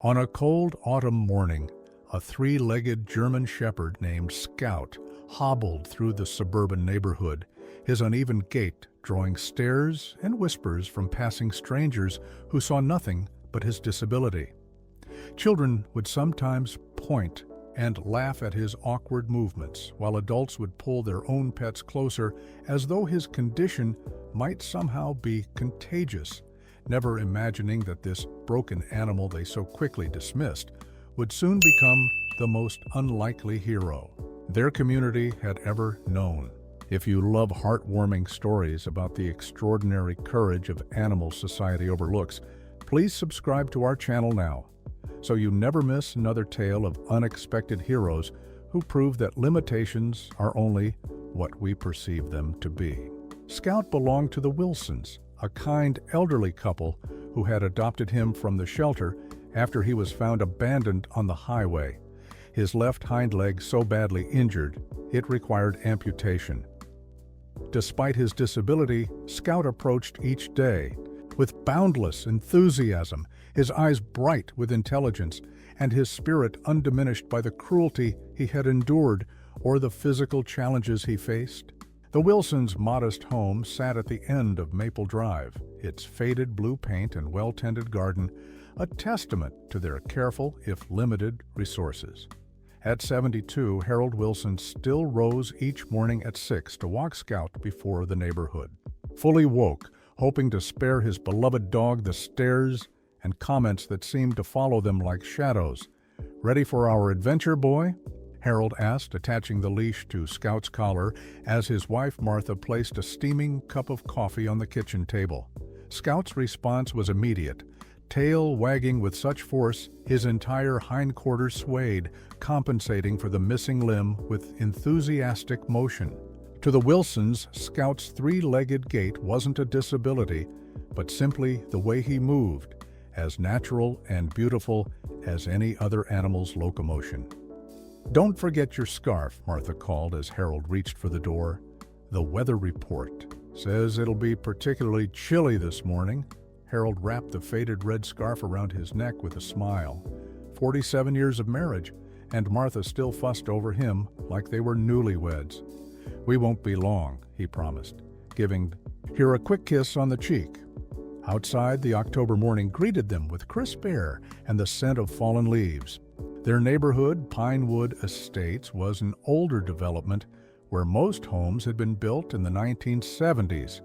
On a cold autumn morning, a three-legged German shepherd named Scout hobbled through the suburban neighborhood, his uneven gait drawing stares and whispers from passing strangers who saw nothing but his disability. Children would sometimes point and laugh at his awkward movements, while adults would pull their own pets closer as though his condition might somehow be contagious, never imagining that this broken animal they so quickly dismissed would soon become the most unlikely hero their community had ever known. If you love heartwarming stories about the extraordinary courage of animals society overlooks, please subscribe to our channel now, so you never miss another tale of unexpected heroes who prove that limitations are only what we perceive them to be. Scout belonged to the Wilsons, a kind elderly couple who had adopted him from the shelter after he was found abandoned on the highway, his left hind leg so badly injured it required amputation. Despite his disability, Scout approached each day with boundless enthusiasm, his eyes bright with intelligence, and his spirit undiminished by the cruelty he had endured or the physical challenges he faced. The Wilsons' modest home sat at the end of Maple Drive, its faded blue paint and well-tended garden a testament to their careful, if limited, resources. At 72, Harold Wilson still rose each morning at 6 to walk Scout before the neighborhood. Fully woke, hoping to spare his beloved dog the stares and comments that seemed to follow them like shadows. "Ready for our adventure, boy?" Harold asked, attaching the leash to Scout's collar as his wife Martha placed a steaming cup of coffee on the kitchen table. Scout's response was immediate. Tail wagging with such force, his entire hindquarters swayed, compensating for the missing limb with enthusiastic motion. To the Wilsons, Scout's three-legged gait wasn't a disability, but simply the way he moved, as natural and beautiful as any other animal's locomotion. "Don't forget your scarf," Martha called as Harold reached for the door. "The weather report says it'll be particularly chilly this morning." Harold wrapped the faded red scarf around his neck with a smile. 47 years of marriage, and Martha still fussed over him like they were newlyweds. "We won't be long," he promised, giving her a quick kiss on the cheek. Outside, the October morning greeted them with crisp air and the scent of fallen leaves. Their neighborhood, Pinewood Estates, was an older development where most homes had been built in the 1970s.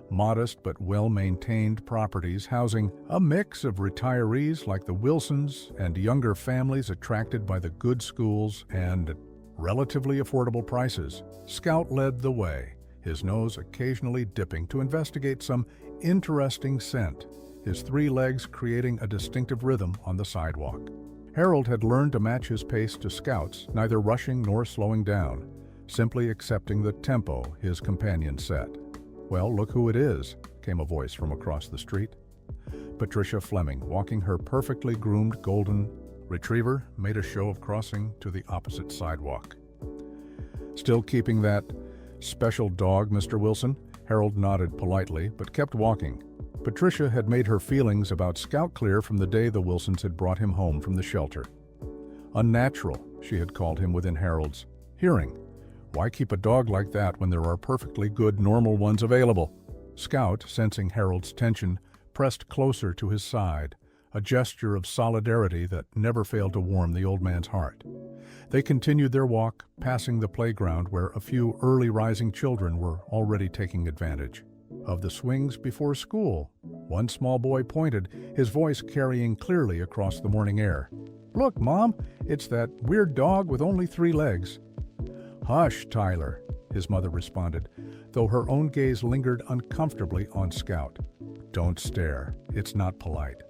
Modest but well-maintained properties housing a mix of retirees like the Wilsons and younger families attracted by the good schools and relatively affordable prices. Scout led the way, his nose occasionally dipping to investigate some interesting scent, his three legs creating a distinctive rhythm on the sidewalk. Harold had learned to match his pace to Scout's, neither rushing nor slowing down, simply accepting the tempo his companion set. "Well, look who it is," came a voice from across the street. Patricia Fleming, walking her perfectly groomed golden retriever, made a show of crossing to the opposite sidewalk. "Still keeping that special dog, Mr. Wilson?" Harold nodded politely, but kept walking. Patricia had made her feelings about Scout clear from the day the Wilsons had brought him home from the shelter. Unnatural, she had called him within Harold's hearing. Why keep a dog like that when there are perfectly good, normal ones available? Scout, sensing Harold's tension, pressed closer to his side, a gesture of solidarity that never failed to warm the old man's heart. They continued their walk, passing the playground where a few early-rising children were already taking advantage of the swings before school. One small boy pointed, his voice carrying clearly across the morning air. "Look, Mom, it's that weird dog with only 3 legs." "Hush, Tyler," his mother responded, though her own gaze lingered uncomfortably on Scout. "Don't stare. It's not polite."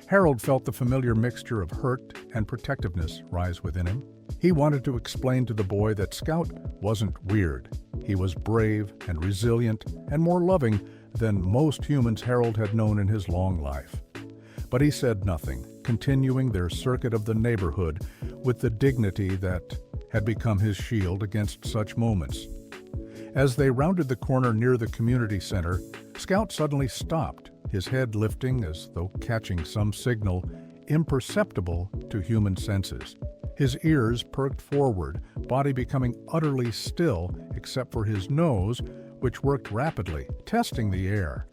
Harold felt the familiar mixture of hurt and protectiveness rise within him. He wanted to explain to the boy that Scout wasn't weird. He was brave and resilient and more loving than most humans Harold had known in his long life. But he said nothing, continuing their circuit of the neighborhood with the dignity that had become his shield against such moments. As they rounded the corner near the community center, Scout suddenly stopped, his head lifting as though catching some signal imperceptible to human senses. His ears perked forward, body becoming utterly still except for his nose, which worked rapidly, testing the air.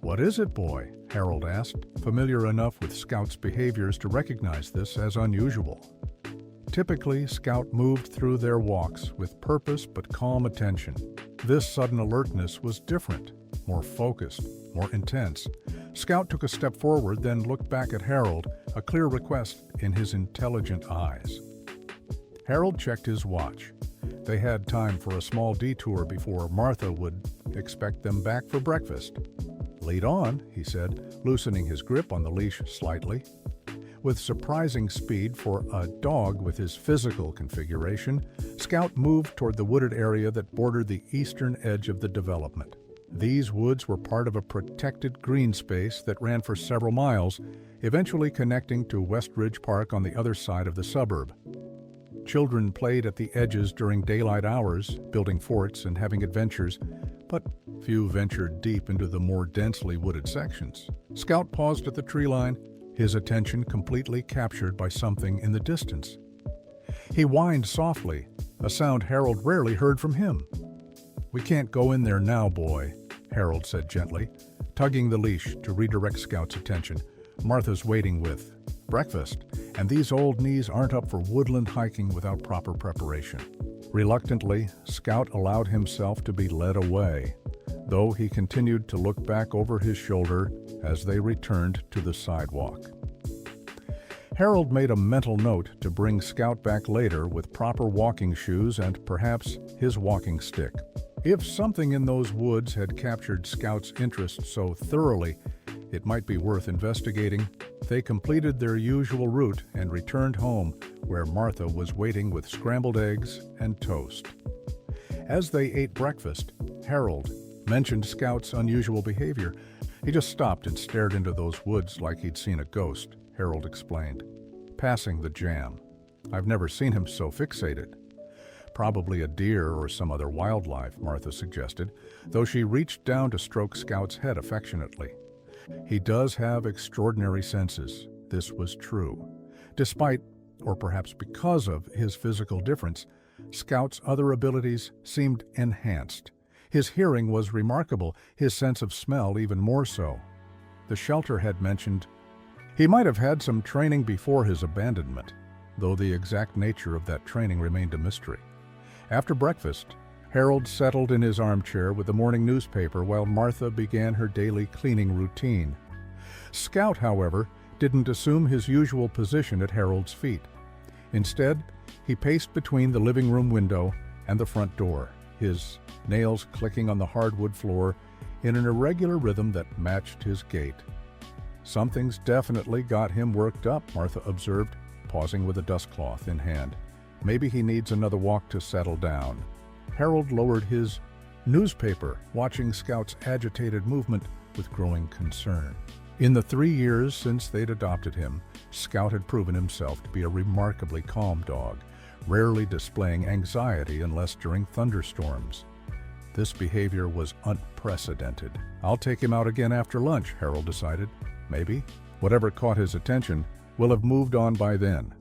"What is it, boy?" Harold asked, familiar enough with Scout's behaviors to recognize this as unusual. Typically, Scout moved through their walks with purpose but calm attention. This sudden alertness was different, more focused, more intense. Scout took a step forward, then looked back at Harold, a clear request in his intelligent eyes. Harold checked his watch. They had time for a small detour before Martha would expect them back for breakfast. "Lead on," he said, loosening his grip on the leash slightly. With surprising speed for a dog with his physical configuration, Scout moved toward the wooded area that bordered the eastern edge of the development. These woods were part of a protected green space that ran for several miles, eventually connecting to Westridge Park on the other side of the suburb. Children played at the edges during daylight hours, building forts and having adventures, but few ventured deep into the more densely wooded sections. Scout paused at the tree line, his attention completely captured by something in the distance. He whined softly, a sound Harold rarely heard from him. "We can't go in there now, boy," Harold said gently, tugging the leash to redirect Scout's attention. "Martha's waiting with breakfast, and these old knees aren't up for woodland hiking without proper preparation." Reluctantly, Scout allowed himself to be led away, though he continued to look back over his shoulder as they returned to the sidewalk. Harold made a mental note to bring Scout back later with proper walking shoes and perhaps his walking stick. If something in those woods had captured Scout's interest so thoroughly, it might be worth investigating. They completed their usual route and returned home, where Martha was waiting with scrambled eggs and toast. As they ate breakfast, Harold mentioned Scout's unusual behavior. "He just stopped and stared into those woods like he'd seen a ghost," Harold explained. "Passing the jam. I've never seen him so fixated." "Probably a deer or some other wildlife," Martha suggested, though she reached down to stroke Scout's head affectionately. "He does have extraordinary senses." This was true. Despite, or perhaps because of, his physical difference, Scout's other abilities seemed enhanced. His hearing was remarkable, his sense of smell even more so. The shelter had mentioned he might have had some training before his abandonment, though the exact nature of that training remained a mystery. After breakfast, Harold settled in his armchair with the morning newspaper while Martha began her daily cleaning routine. Scout, however, didn't assume his usual position at Harold's feet. Instead, he paced between the living room window and the front door, his nails clicking on the hardwood floor in an irregular rhythm that matched his gait. "Something's definitely got him worked up," Martha observed, pausing with a dustcloth in hand. "Maybe he needs another walk to settle down." Harold lowered his newspaper, watching Scout's agitated movement with growing concern. In the 3 years since they'd adopted him, Scout had proven himself to be a remarkably calm dog, rarely displaying anxiety unless during thunderstorms. This behavior was unprecedented. "I'll take him out again after lunch," Harold decided. Maybe whatever caught his attention will have moved on by then.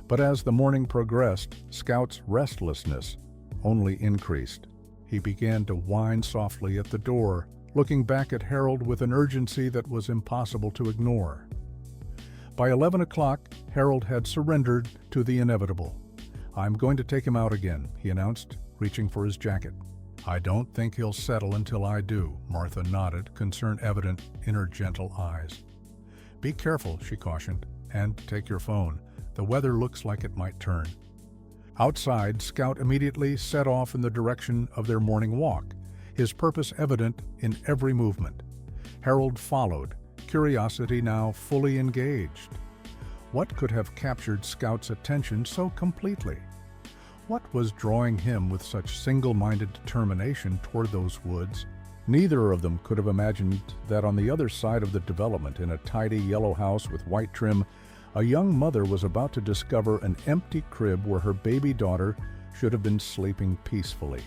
But as the morning progressed, Scout's restlessness only increased. He began to whine softly at the door, looking back at Harold with an urgency that was impossible to ignore. By 11 o'clock, Harold had surrendered to the inevitable. "I'm going to take him out again," he announced, reaching for his jacket. "I don't think he'll settle until I do," Martha nodded, concern evident in her gentle eyes. "Be careful," she cautioned, "and take your phone. The weather looks like it might turn." Outside, Scout immediately set off in the direction of their morning walk, his purpose evident in every movement. Harold followed, curiosity now fully engaged. What could have captured Scout's attention so completely? What was drawing him with such single-minded determination toward those woods? Neither of them could have imagined that on the other side of the development, in a tidy yellow house with white trim, a young mother was about to discover an empty crib where her baby daughter should have been sleeping peacefully.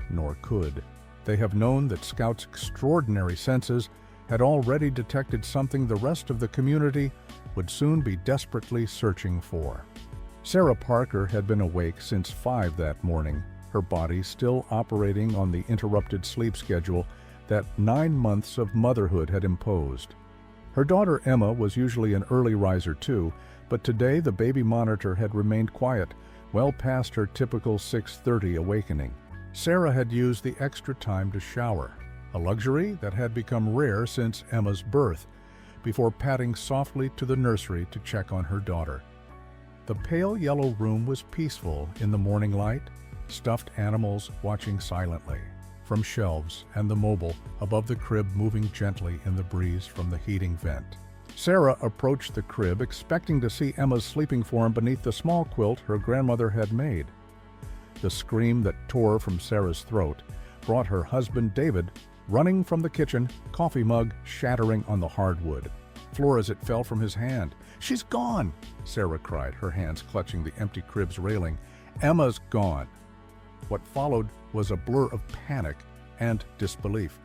Nor could they have known that Scout's extraordinary senses had already detected something the rest of the community would soon be desperately searching for. Sarah Parker had been awake since 5 that morning, her body still operating on the interrupted sleep schedule that 9 months of motherhood had imposed. Her daughter Emma was usually an early riser too, but today the baby monitor had remained quiet, well past her typical 6:30 awakening. Sarah had used the extra time to shower, a luxury that had become rare since Emma's birth, before padding softly to the nursery to check on her daughter. The pale yellow room was peaceful in the morning light, stuffed animals watching silently from shelves and the mobile above the crib moving gently in the breeze from the heating vent. Sarah approached the crib expecting to see Emma's sleeping form beneath the small quilt her grandmother had made. The scream that tore from Sarah's throat brought her husband David running from the kitchen, coffee mug shattering on the hardwood. Floor as it fell from his hand. "She's gone!" Sarah cried, her hands clutching the empty crib's railing. "Emma's gone!" What followed was a blur of panic and disbelief.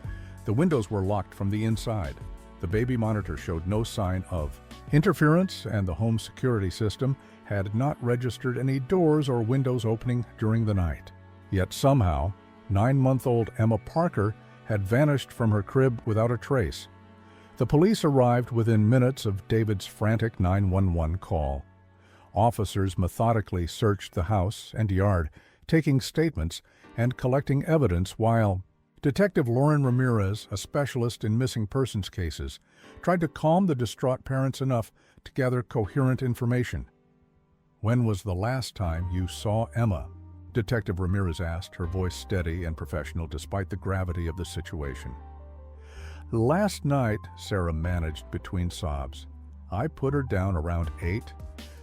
The windows were locked from the inside. The baby monitor showed no sign of interference, and the home security system had not registered any doors or windows opening during the night. Yet somehow, 9-month-old Emma Parker had vanished from her crib without a trace. The police arrived within minutes of David's frantic 911 call. Officers methodically searched the house and yard, taking statements and collecting evidence while Detective Lauren Ramirez, a specialist in missing persons cases, tried to calm the distraught parents enough to gather coherent information. "When was the last time you saw Emma?" Detective Ramirez asked, her voice steady and professional despite the gravity of the situation. "Last night," Sarah managed between sobs. "I put her down around 8.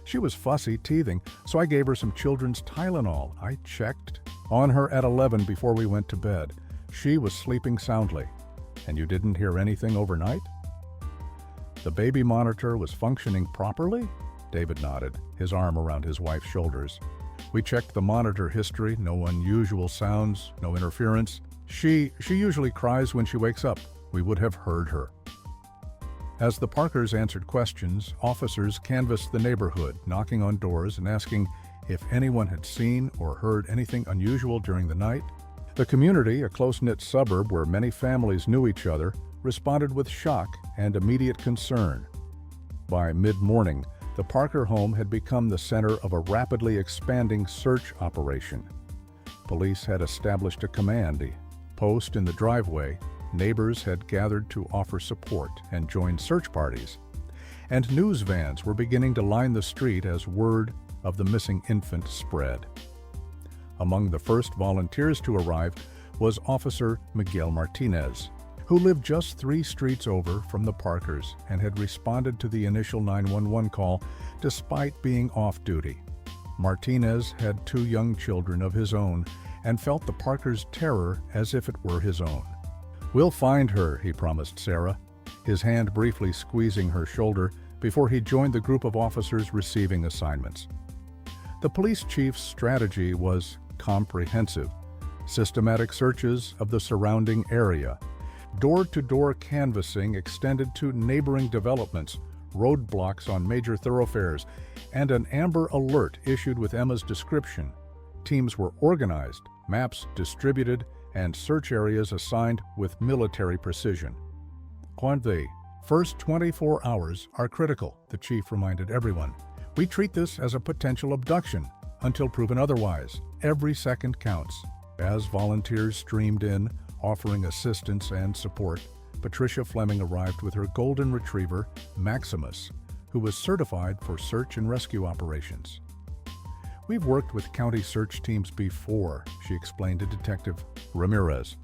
She was fussy, teething, so I gave her some children's Tylenol. I checked on her at 11 before we went to bed. She was sleeping soundly. And you didn't hear anything overnight?" "The baby monitor was functioning properly?" David nodded, his arm around his wife's shoulders. "We checked the monitor history, no unusual sounds, no interference. She usually cries when she wakes up. We would have heard her." As the Parkers answered questions, officers canvassed the neighborhood, knocking on doors and asking if anyone had seen or heard anything unusual during the night. The community, a close-knit suburb where many families knew each other, responded with shock and immediate concern. By mid-morning, the Parker home had become the center of a rapidly expanding search operation. Police had established a command post in the driveway. Neighbors had gathered to offer support and join search parties, and news vans were beginning to line the street as word of the missing infant spread. Among the first volunteers to arrive was Officer Miguel Martinez, who lived just 3 streets over from the Parkers and had responded to the initial 911 call despite being off duty. Martinez had 2 young children of his own and felt the Parkers' terror as if it were his own. "We'll find her," he promised Sarah, his hand briefly squeezing her shoulder before he joined the group of officers receiving assignments. The police chief's strategy was comprehensive. Systematic searches of the surrounding area, door-to-door canvassing extended to neighboring developments, roadblocks on major thoroughfares, and an Amber Alert issued with Emma's description. Teams were organized, maps distributed, and search areas assigned with military precision. "The first 24 hours are critical," the chief reminded everyone. "We treat this as a potential abduction until proven otherwise. Every second counts." As volunteers streamed in, offering assistance and support, Patricia Fleming arrived with her golden retriever, Maximus, who was certified for search and rescue operations. "We've worked with county search teams before," she explained to Detective Ramirez.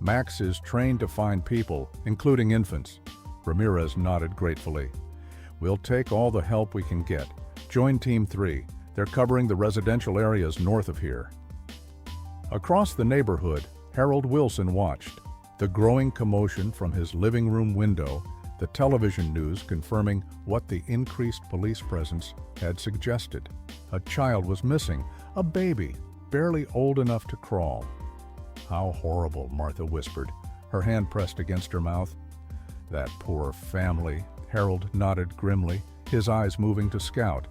"Max is trained to find people, including infants." Ramirez nodded gratefully. "We'll take all the help we can get. Join Team 3. They're covering the residential areas north of here." Across the neighborhood, Harold Wilson watched, the growing commotion from his living room window, the television news confirming what the increased police presence had suggested. A child was missing, a baby, barely old enough to crawl. "How horrible," Martha whispered, her hand pressed against her mouth. That poor family, Harold nodded grimly, his eyes moving to Scout,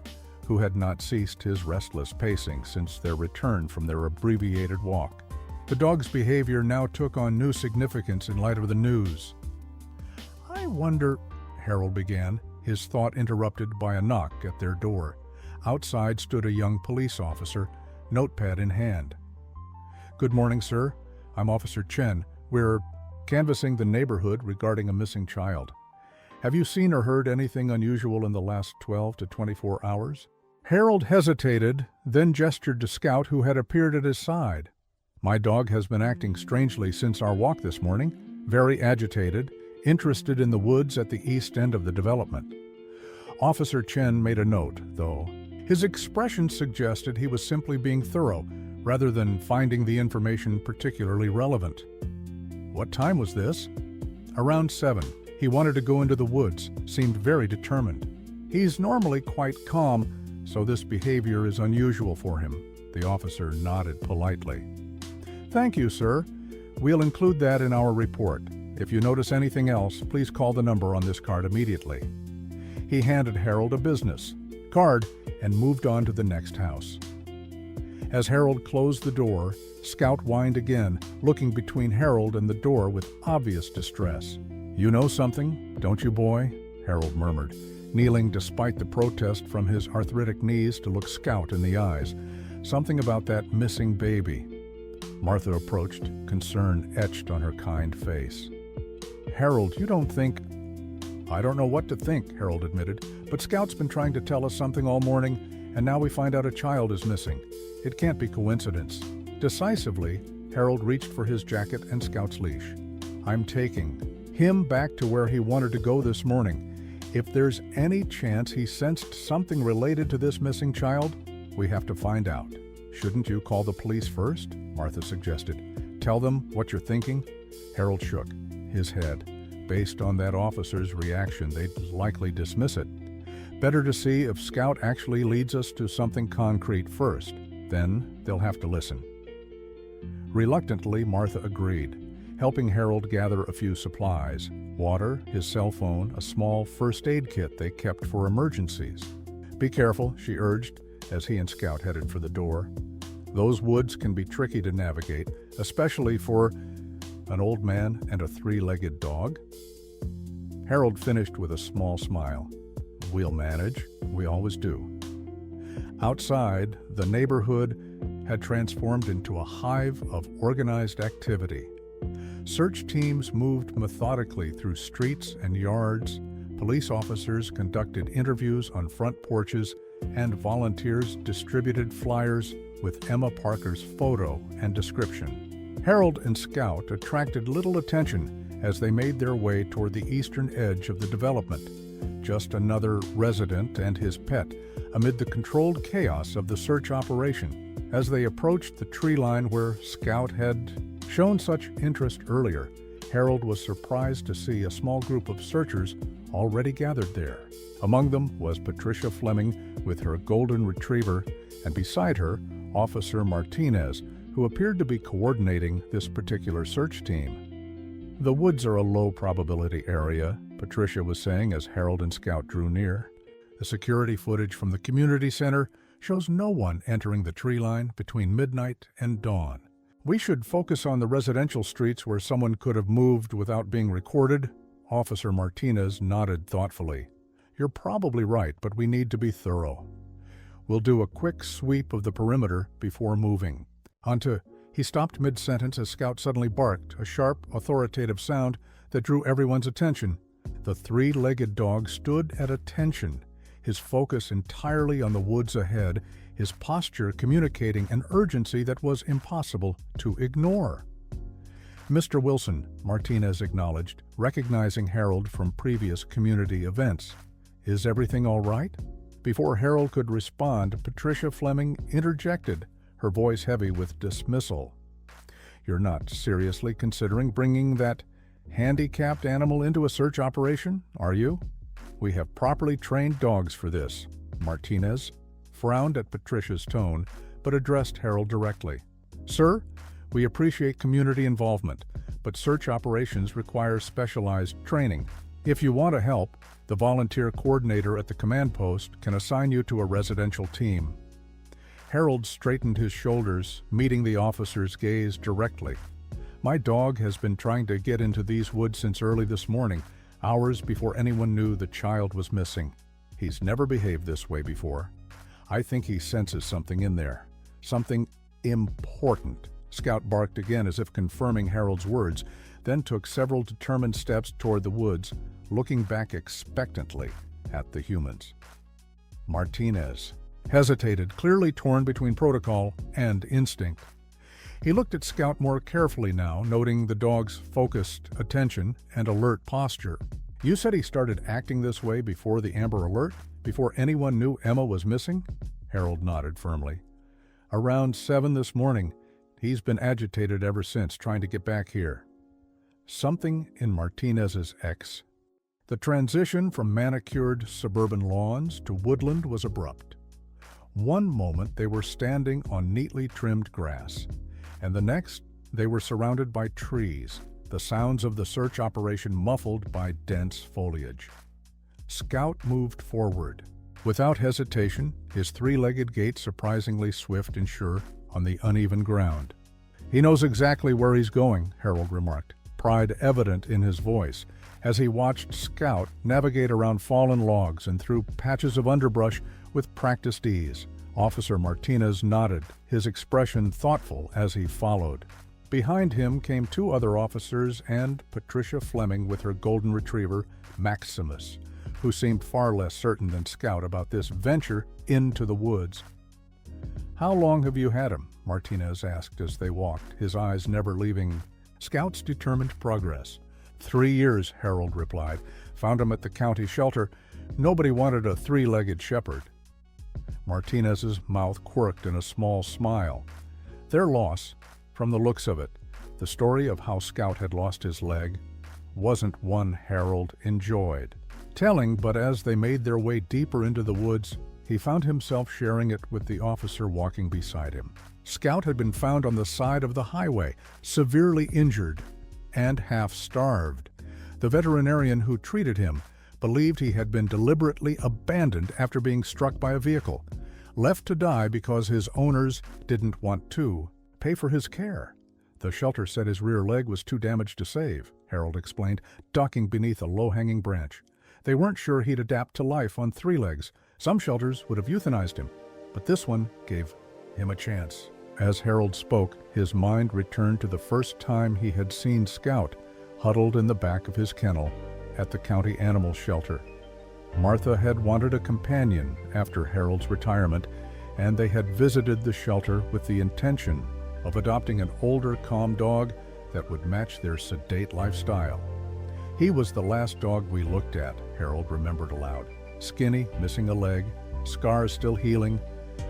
who had not ceased his restless pacing since their return from their abbreviated walk. The dog's behavior now took on new significance in light of the news. "I wonder," Harold began, his thought interrupted by a knock at their door. Outside stood a young police officer, notepad in hand. "Good morning, sir. I'm Officer Chen. We're canvassing the neighborhood regarding a missing child. Have you seen or heard anything unusual in the last 12 to 24 hours? Harold hesitated, then gestured to Scout, who had appeared at his side. "My dog has been acting strangely since our walk this morning, very agitated, interested in the woods at the east end of the development." Officer Chen made a note, though. His expression suggested he was simply being thorough, rather than finding the information particularly relevant. "What time was this?" "Around 7. He wanted to go into the woods, seemed very determined. He's normally quite calm, so this behavior is unusual for him." The officer nodded politely. "Thank you, sir. We'll include that in our report. If you notice anything else, please call the number on this card immediately." He handed Harold a business card and moved on to the next house. As Harold closed the door, Scout whined again, looking between Harold and the door with obvious distress. "You know something, don't you, boy?" Harold murmured, kneeling despite the protest from his arthritic knees to look Scout in the eyes. "Something about that missing baby." Martha approached, concern etched on her kind face. "Harold, you don't think—" "I don't know what to think," Harold admitted, "but Scout's been trying to tell us something all morning, and now we find out a child is missing. It can't be coincidence." Decisively, Harold reached for his jacket and Scout's leash. "I'm taking him back to where he wanted to go this morning. If there's any chance he sensed something related to this missing child, we have to find out." "Shouldn't you call the police first?" Martha suggested. "Tell them what you're thinking?" Harold shook his head. Based on that officer's reaction, they'd likely dismiss it. "Better to see if Scout actually leads us to something concrete first. Then they'll have to listen." Reluctantly, Martha agreed, helping Harold gather a few supplies: water, his cell phone, a small first aid kit they kept for emergencies. "Be careful," she urged, as he and Scout headed for the door. "Those woods can be tricky to navigate, especially for an old man and a three-legged dog." Harold finished with a small smile. "We'll manage. We always do." Outside, the neighborhood had transformed into a hive of organized activity. Search teams moved methodically through streets and yards, police officers conducted interviews on front porches, and volunteers distributed flyers with Emma Parker's photo and description. Harold and Scout attracted little attention as they made their way toward the eastern edge of the development, just another resident and his pet amid the controlled chaos of the search operation. As they approached the tree line where Scout had shown such interest earlier, Harold was surprised to see a small group of searchers already gathered there. Among them was Patricia Fleming with her golden retriever, and beside her, Officer Martinez, who appeared to be coordinating this particular search team. "The woods are a low-probability area," Patricia was saying as Harold and Scout drew near. "The security footage from the community center shows no one entering the tree line between midnight and dawn. We should focus on the residential streets where someone could have moved without being recorded." Officer Martinez nodded thoughtfully. "You're probably right, but we need to be thorough. We'll do a quick sweep of the perimeter before moving." He stopped mid-sentence as Scout suddenly barked, a sharp, authoritative sound that drew everyone's attention. The three-legged dog stood at attention, his focus entirely on the woods ahead, his posture communicating an urgency that was impossible to ignore. "Mr. Wilson," Martinez acknowledged, recognizing Harold from previous community events. "Is everything all right?" Before Harold could respond, Patricia Fleming interjected, her voice heavy with dismissal. "You're not seriously considering bringing that handicapped animal into a search operation, are you? We have properly trained dogs for this." Martinez frowned at Patricia's tone, but addressed Harold directly. "Sir, we appreciate community involvement, but search operations require specialized training. If you want to help, the volunteer coordinator at the command post can assign you to a residential team. Harold straightened his shoulders, meeting the officer's gaze directly. My dog has been trying to get into these woods since early this morning, hours before anyone knew the child was missing. He's never behaved this way before. I think he senses something in there. Something important. Scout barked again as if confirming Harold's words, then took several determined steps toward the woods, looking back expectantly at the humans. Martinez hesitated, clearly torn between protocol and instinct. He looked at Scout more carefully now, noting the dog's focused attention and alert posture. You said he started acting this way before the Amber Alert? Before anyone knew Emma was missing? Harold nodded firmly. Around 7 this morning. He's been agitated ever since, trying to get back here. Something in Martinez's ex. The transition from manicured suburban lawns to woodland was abrupt. One moment they were standing on neatly trimmed grass, and the next they were surrounded by trees, the sounds of the search operation muffled by dense foliage. Scout moved forward. Without hesitation, his three-legged gait surprisingly swift and sure on the uneven ground. He knows exactly where he's going, Harold remarked, pride evident in his voice, as he watched Scout navigate around fallen logs and through patches of underbrush with practiced ease. Officer Martinez nodded, his expression thoughtful as he followed. Behind him came 2 other officers and Patricia Fleming with her golden retriever, Maximus, who seemed far less certain than Scout about this venture into the woods. How long have you had him? Martinez asked as they walked, his eyes never leaving Scout's determined progress. 3 years, Harold replied. Found him at the county shelter. Nobody wanted a 3-legged shepherd. Martinez's mouth quirked in a small smile. Their loss, from the looks of it, the story of how Scout had lost his leg, wasn't one Harold enjoyed. Telling, but as they made their way deeper into the woods, he found himself sharing it with the officer walking beside him. Scout had been found on the side of the highway, severely injured and half-starved. The veterinarian who treated him believed he had been deliberately abandoned after being struck by a vehicle, left to die because his owners didn't want to pay for his care. The shelter said his rear leg was too damaged to save, Harold explained, ducking beneath a low-hanging branch. They weren't sure he'd adapt to life on 3 legs. Some shelters would have euthanized him, but this one gave him a chance. As Harold spoke, his mind returned to the first time he had seen Scout huddled in the back of his kennel at the county animal shelter. Martha had wanted a companion after Harold's retirement, and they had visited the shelter with the intention of adopting an older, calm dog that would match their sedate lifestyle. He was the last dog we looked at, Harold remembered aloud. Skinny, missing a leg, scars still healing.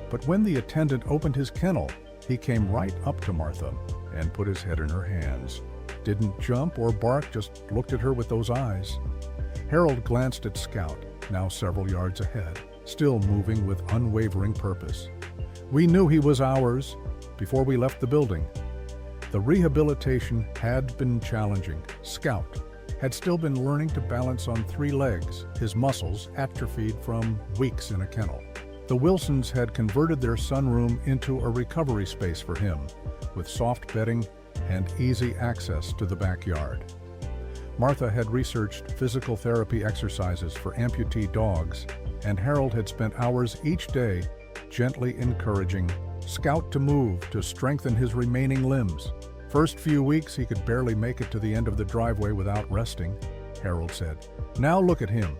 But when the attendant opened his kennel, he came right up to Martha and put his head in her hands. Didn't jump or bark, just looked at her with those eyes. Harold glanced at Scout, now several yards ahead, still moving with unwavering purpose. We knew he was ours before we left the building. The rehabilitation had been challenging. Scout had still been learning to balance on 3 legs, his muscles atrophied from weeks in a kennel. The Wilsons had converted their sunroom into a recovery space for him, with soft bedding and easy access to the backyard. Martha had researched physical therapy exercises for amputee dogs, and Harold had spent hours each day gently encouraging Scout to move to strengthen his remaining limbs. First few weeks he could barely make it to the end of the driveway without resting, Harold said. Now look at him.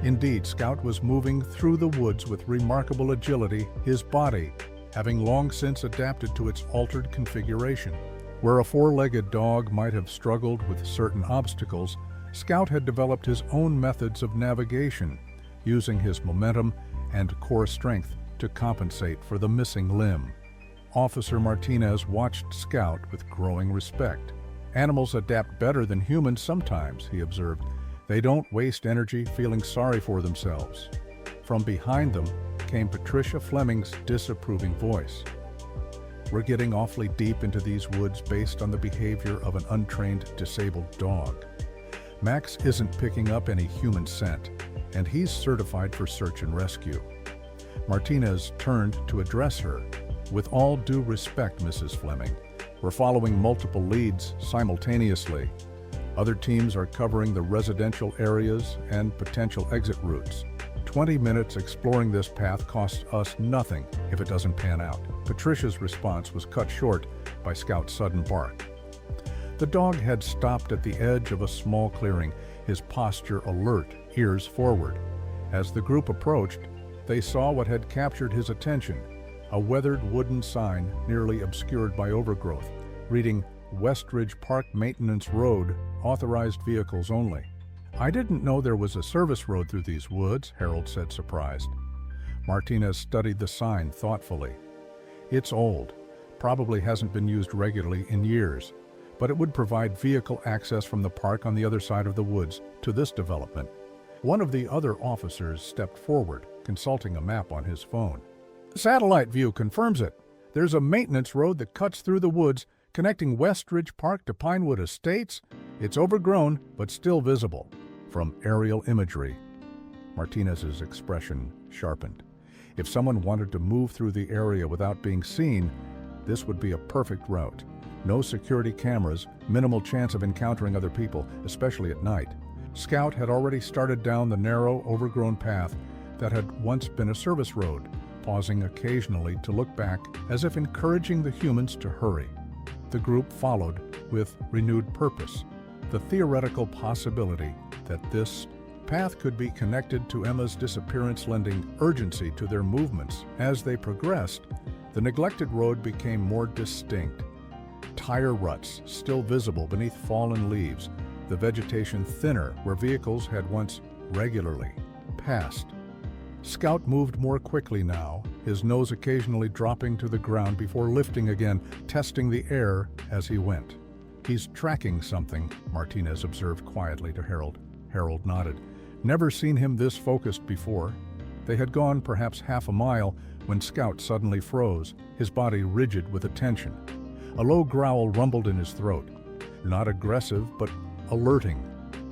Indeed, Scout was moving through the woods with remarkable agility, his body having long since adapted to its altered configuration. Where a 4-legged dog might have struggled with certain obstacles, Scout had developed his own methods of navigation, using his momentum and core strength to compensate for the missing limb. Officer Martinez watched Scout with growing respect. Animals adapt better than humans sometimes, he observed. They don't waste energy feeling sorry for themselves. From behind them came Patricia Fleming's disapproving voice. We're getting awfully deep into these woods based on the behavior of an untrained, disabled dog. Max isn't picking up any human scent, and he's certified for search and rescue. Martinez turned to address her. With all due respect, Mrs. Fleming, we're following multiple leads simultaneously. Other teams are covering the residential areas and potential exit routes. 20 minutes exploring this path costs us nothing if it doesn't pan out. Patricia's response was cut short by Scout's sudden bark. The dog had stopped at the edge of a small clearing, his posture alert, ears forward. As the group approached, they saw what had captured his attention, a weathered wooden sign nearly obscured by overgrowth, reading Westridge Park Maintenance Road, authorized vehicles only. I didn't know there was a service road through these woods, Harold said, surprised. Martinez studied the sign thoughtfully. It's old, probably hasn't been used regularly in years, but it would provide vehicle access from the park on the other side of the woods to this development. One of the other officers stepped forward, consulting a map on his phone. Satellite view confirms it. There's a maintenance road that cuts through the woods, connecting Westridge Park to Pinewood Estates. It's overgrown, but still visible from aerial imagery. Martinez's expression sharpened. If someone wanted to move through the area without being seen, this would be a perfect route. No security cameras, minimal chance of encountering other people, especially at night. Scout had already started down the narrow, overgrown path that had once been a service road, pausing occasionally to look back as if encouraging the humans to hurry. The group followed with renewed purpose, the theoretical possibility that this path could be connected to Emma's disappearance, lending urgency to their movements. As they progressed, the neglected road became more distinct. Tire ruts still visible beneath fallen leaves, the vegetation thinner where vehicles had once regularly passed. Scout moved more quickly now, his nose occasionally dropping to the ground before lifting again, testing the air as he went. He's tracking something, Martinez observed quietly to Harold. Harold nodded. Never seen him this focused before. They had gone perhaps half a mile when Scout suddenly froze, his body rigid with attention. A low growl rumbled in his throat. Not aggressive, but alerting,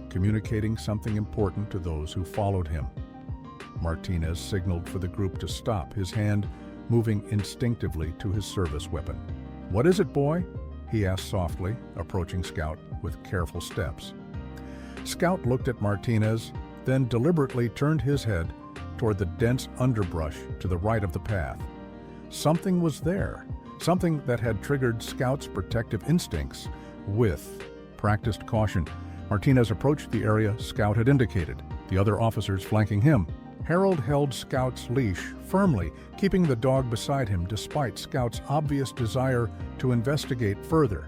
communicating something important to those who followed him. Martinez signaled for the group to stop, his hand moving instinctively to his service weapon. "What is it, boy?" he asked softly, approaching Scout with careful steps. Scout looked at Martinez, then deliberately turned his head toward the dense underbrush to the right of the path. Something was there, something that had triggered Scout's protective instincts. With practiced caution, Martinez approached the area Scout had indicated, the other officers flanking him. Harold held Scout's leash firmly, keeping the dog beside him despite Scout's obvious desire to investigate further.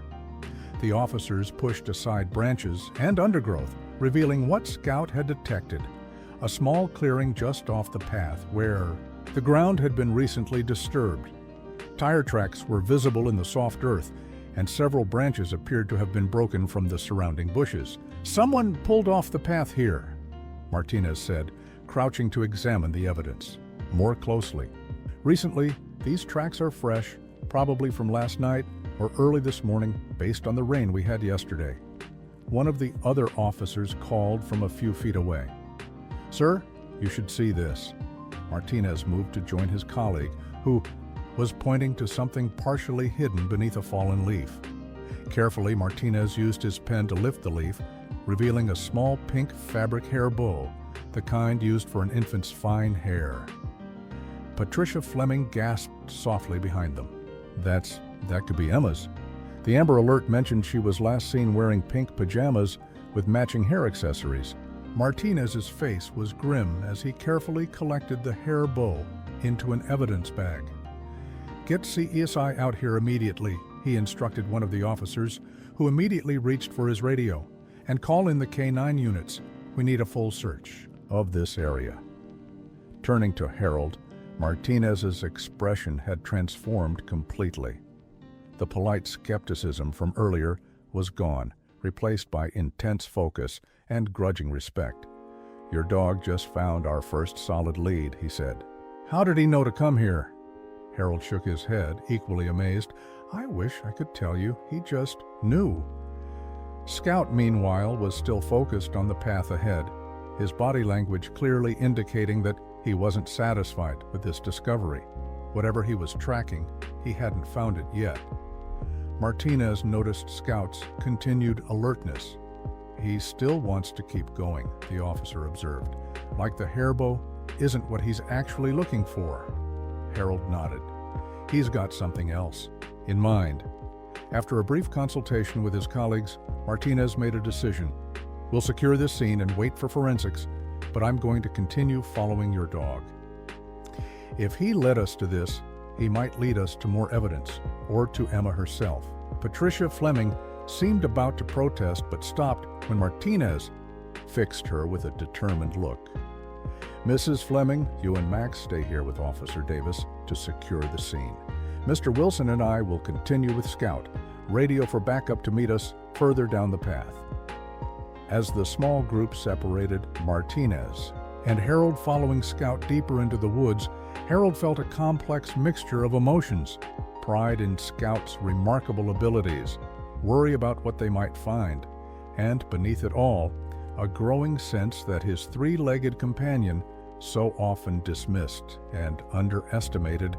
The officers pushed aside branches and undergrowth, revealing what Scout had detected, a small clearing just off the path where the ground had been recently disturbed. Tire tracks were visible in the soft earth, and several branches appeared to have been broken from the surrounding bushes. "Someone pulled off the path here," Martinez said, crouching to examine the evidence more closely. "Recently, these tracks are fresh, probably from last night or early this morning, based on the rain we had yesterday." One of the other officers called from a few feet away. "Sir, you should see this." Martinez moved to join his colleague, who was pointing to something partially hidden beneath a fallen leaf. Carefully, Martinez used his pen to lift the leaf, revealing a small pink fabric hair bow, the kind used for an infant's fine hair. Patricia Fleming gasped softly behind them. That could be Emma's. The Amber Alert mentioned she was last seen wearing pink pajamas with matching hair accessories. Martinez's face was grim as he carefully collected the hair bow into an evidence bag. "Get CSI out here immediately," he instructed one of the officers, who immediately reached for his radio. "And call in the K9 units. We need a full search of this area." Turning to Harold, Martinez's expression had transformed completely. The polite skepticism from earlier was gone, replaced by intense focus and grudging respect. "Your dog just found our first solid lead," he said. "How did he know to come here?" Harold shook his head, equally amazed. "I wish I could tell you. He just knew." Scout, meanwhile, was still focused on the path ahead, his body language clearly indicating that he wasn't satisfied with this discovery. Whatever he was tracking, he hadn't found it yet. Martinez noticed Scout's continued alertness. He still wants to keep going, the officer observed. Like the hairbow isn't what he's actually looking for. Harold nodded. He's got something else in mind. After a brief consultation with his colleagues, Martinez made a decision. We'll secure this scene and wait for forensics, but I'm going to continue following your dog. If he led us to this, he might lead us to more evidence, or to Emma herself. Patricia Fleming seemed about to protest but stopped when Martinez fixed her with a determined look. Mrs. Fleming, you and Max stay here with Officer Davis to secure the scene. Mr. Wilson and I will continue with Scout. Radio for backup to meet us further down the path. As the small group separated, Martinez and Harold following Scout deeper into the woods, Harold felt a complex mixture of emotions: pride in Scout's remarkable abilities, worry about what they might find, and beneath it all, a growing sense that his three-legged companion, so often dismissed and underestimated,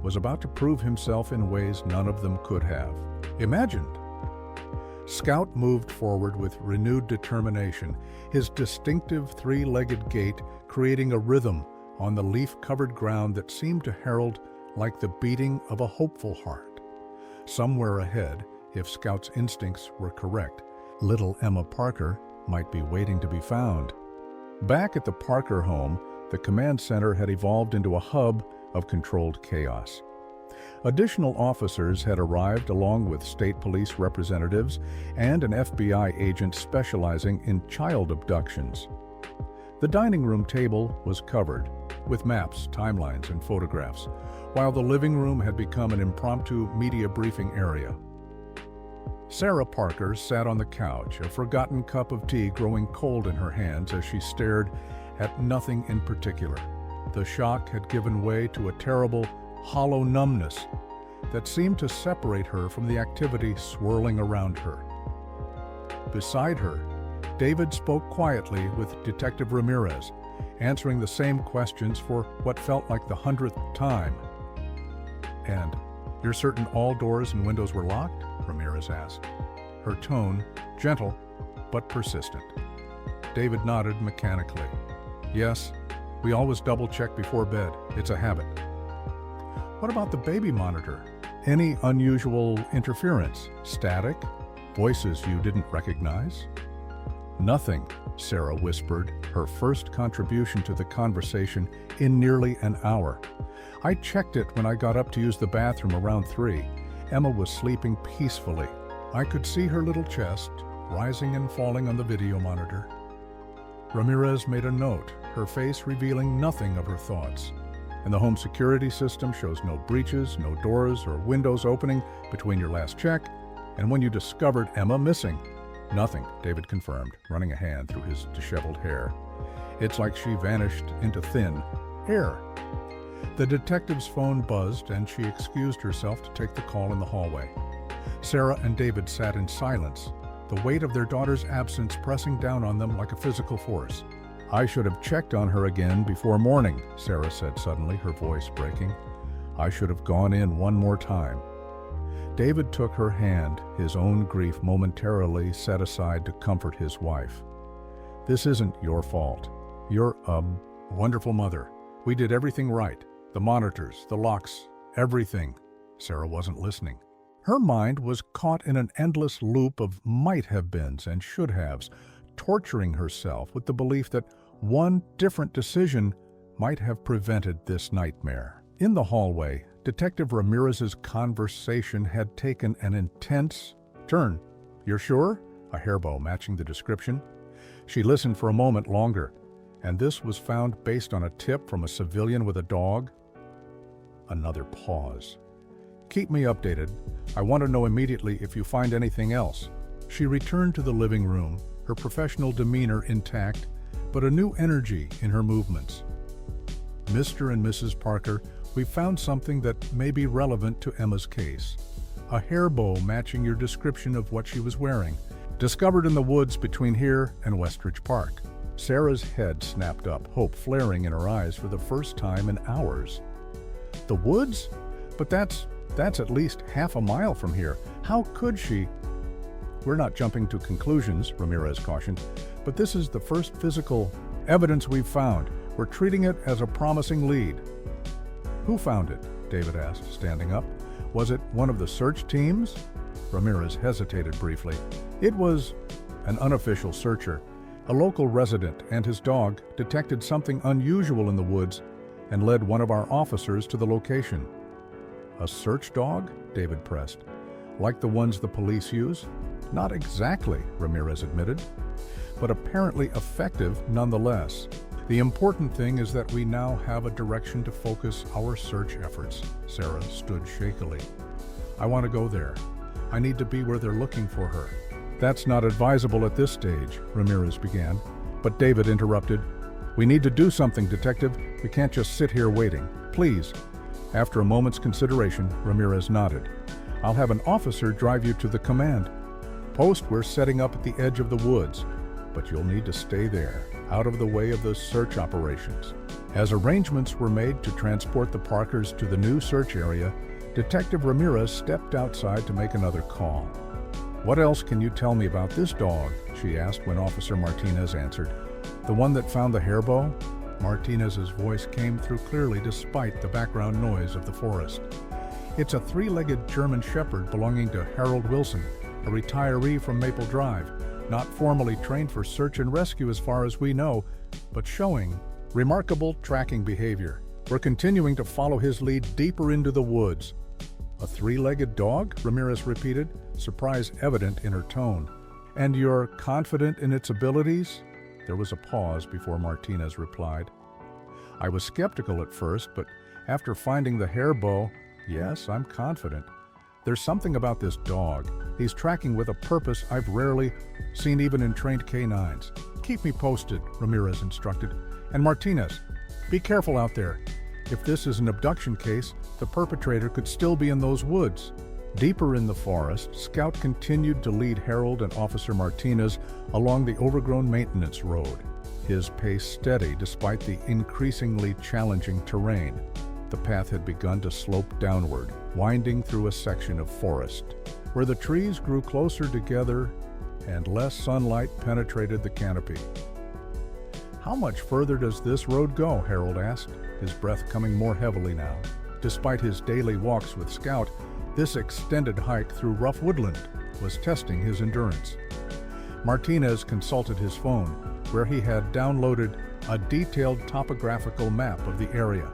was about to prove himself in ways none of them could have imagined. Scout moved forward with renewed determination, his distinctive three-legged gait creating a rhythm on the leaf-covered ground that seemed to Harold like the beating of a hopeful heart. Somewhere ahead, if Scout's instincts were correct, little Emma Parker might be waiting to be found. Back at the Parker home, the command center had evolved into a hub of controlled chaos. Additional officers had arrived along with state police representatives and an FBI agent specializing in child abductions. The dining room table was covered with maps, timelines, and photographs, while the living room had become an impromptu media briefing area. Sarah Parker sat on the couch, a forgotten cup of tea growing cold in her hands as she stared at nothing in particular. The shock had given way to a terrible, hollow numbness that seemed to separate her from the activity swirling around her. Beside her, David spoke quietly with Detective Ramirez, answering the same questions for what felt like the 100th time. "And you're certain all doors and windows were locked?" Ramirez asked, her tone gentle but persistent. David nodded mechanically. "Yes, we always double-check before bed. It's a habit." "What about the baby monitor? Any unusual interference? Static? Voices you didn't recognize?" "Nothing," Sarah whispered, her first contribution to the conversation in nearly an hour. "I checked it when I got up to use the bathroom around 3. Emma was sleeping peacefully. I could see her little chest rising and falling on the video monitor." Ramirez made a note, her face revealing nothing of her thoughts. "And the home security system shows no breaches, no doors or windows opening between your last check and when you discovered Emma missing?" "Nothing," David confirmed, running a hand through his disheveled hair. "It's like she vanished into thin air." The detective's phone buzzed and she excused herself to take the call in the hallway. Sarah and David sat in silence, the weight of their daughter's absence pressing down on them like a physical force. "I should have checked on her again before morning," Sarah said suddenly, her voice breaking. "I should have gone in one more time." David took her hand, his own grief momentarily set aside to comfort his wife. "This isn't your fault. You're a wonderful mother. We did everything right. The monitors, the locks, everything." Sarah wasn't listening. Her mind was caught in an endless loop of might-have-beens and should-haves, torturing herself with the belief that one different decision might have prevented this nightmare. In the hallway, Detective Ramirez's conversation had taken an intense turn. "You're sure?" A hairbow matching the description. She listened for a moment longer, and this was found based on a tip from a civilian with a dog. Another pause. "Keep me updated. I want to know immediately if you find anything else." She returned to the living room, her professional demeanor intact, but a new energy in her movements. "Mr. and Mrs. Parker, we found something that may be relevant to Emma's case. A hairbow matching your description of what she was wearing. Discovered in the woods between here and Westridge Park. Sarah's head snapped up, hope flaring in her eyes for the first time in hours. The woods? But that's at least half a mile from here. How could she? We're not jumping to conclusions, Ramirez cautioned, but this is the first physical evidence we've found. We're treating it as a promising lead. Who found it? David asked, standing up. Was it one of the search teams? Ramirez hesitated briefly. It was an unofficial searcher. A local resident and his dog detected something unusual in the woods and led one of our officers to the location. A search dog? David pressed. Like the ones the police use? Not exactly, Ramirez admitted, but apparently effective nonetheless. The important thing is that we now have a direction to focus our search efforts. Sarah stood shakily. I want to go there. I need to be where they're looking for her. That's not advisable at this stage, Ramirez began, but David interrupted. We need to do something, Detective. We can't just sit here waiting. Please. After a moment's consideration, Ramirez nodded. I'll have an officer drive you to the command post we're setting up at the edge of the woods, but you'll need to stay there, out of the way of the search operations. As arrangements were made to transport the Parkers to the new search area, Detective Ramirez stepped outside to make another call. What else can you tell me about this dog? She asked when Officer Martinez answered. The one that found the hairbow? Martinez's voice came through clearly despite the background noise of the forest. It's a three-legged German Shepherd belonging to Harold Wilson, a retiree from Maple Drive, not formally trained for search and rescue as far as we know, but showing remarkable tracking behavior. We're continuing to follow his lead deeper into the woods. A three-legged dog? Ramirez repeated, surprise evident in her tone. And you're confident in its abilities? There was a pause before Martinez replied. I was skeptical at first, but after finding the hairbow, yes, I'm confident. There's something about this dog. He's tracking with a purpose I've rarely seen even in trained canines. Keep me posted, Ramirez instructed. And Martinez, be careful out there. If this is an abduction case, the perpetrator could still be in those woods. Deeper in the forest, Scout continued to lead Harold and Officer Martinez along the overgrown maintenance road, his pace steady despite the increasingly challenging terrain. The path had begun to slope downward, winding through a section of forest, where the trees grew closer together and less sunlight penetrated the canopy. How much further does this road go? Harold asked, his breath coming more heavily now. Despite his daily walks with Scout, this extended hike through rough woodland was testing his endurance. Martinez consulted his phone, where he had downloaded a detailed topographical map of the area.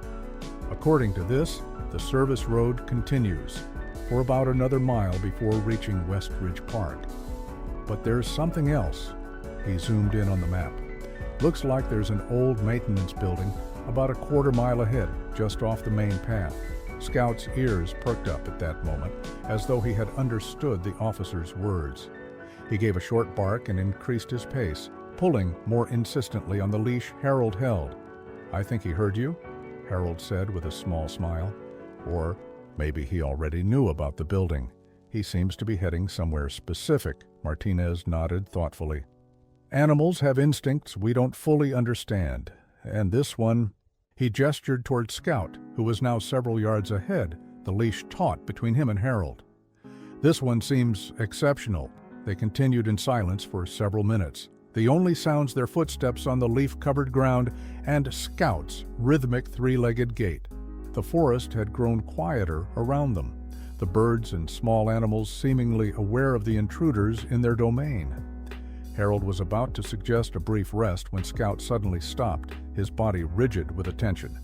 According to this, the service road continues for about another mile before reaching Westridge Park. But there's something else. He zoomed in on the map. Looks like there's an old maintenance building about a quarter-mile ahead, just off the main path. Scout's ears perked up at that moment, as though he had understood the officer's words. He gave a short bark and increased his pace, pulling more insistently on the leash Harold held. I think he heard you, Harold said with a small smile. Or maybe he already knew about the building. He seems to be heading somewhere specific, Martinez nodded thoughtfully. Animals have instincts we don't fully understand, and this one... He gestured toward Scout, who was now several yards ahead, the leash taut between him and Harold. This one seems exceptional. They continued in silence for several minutes, the only sounds their footsteps on the leaf-covered ground and Scout's rhythmic three-legged gait. The forest had grown quieter around them, the birds and small animals seemingly aware of the intruders in their domain. Harold was about to suggest a brief rest when Scout suddenly stopped, his body rigid with attention.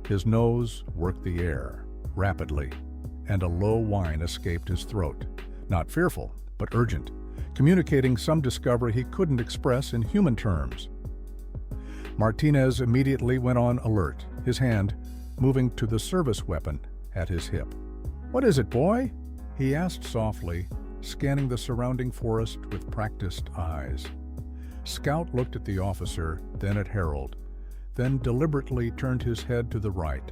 His nose worked the air, rapidly, and a low whine escaped his throat. Not fearful, but urgent, communicating some discovery he couldn't express in human terms. Martinez immediately went on alert, his hand moving to the service weapon at his hip. "What is it, boy?" he asked softly, scanning the surrounding forest with practiced eyes. Scout looked at the officer, then at Harold, then deliberately turned his head to the right,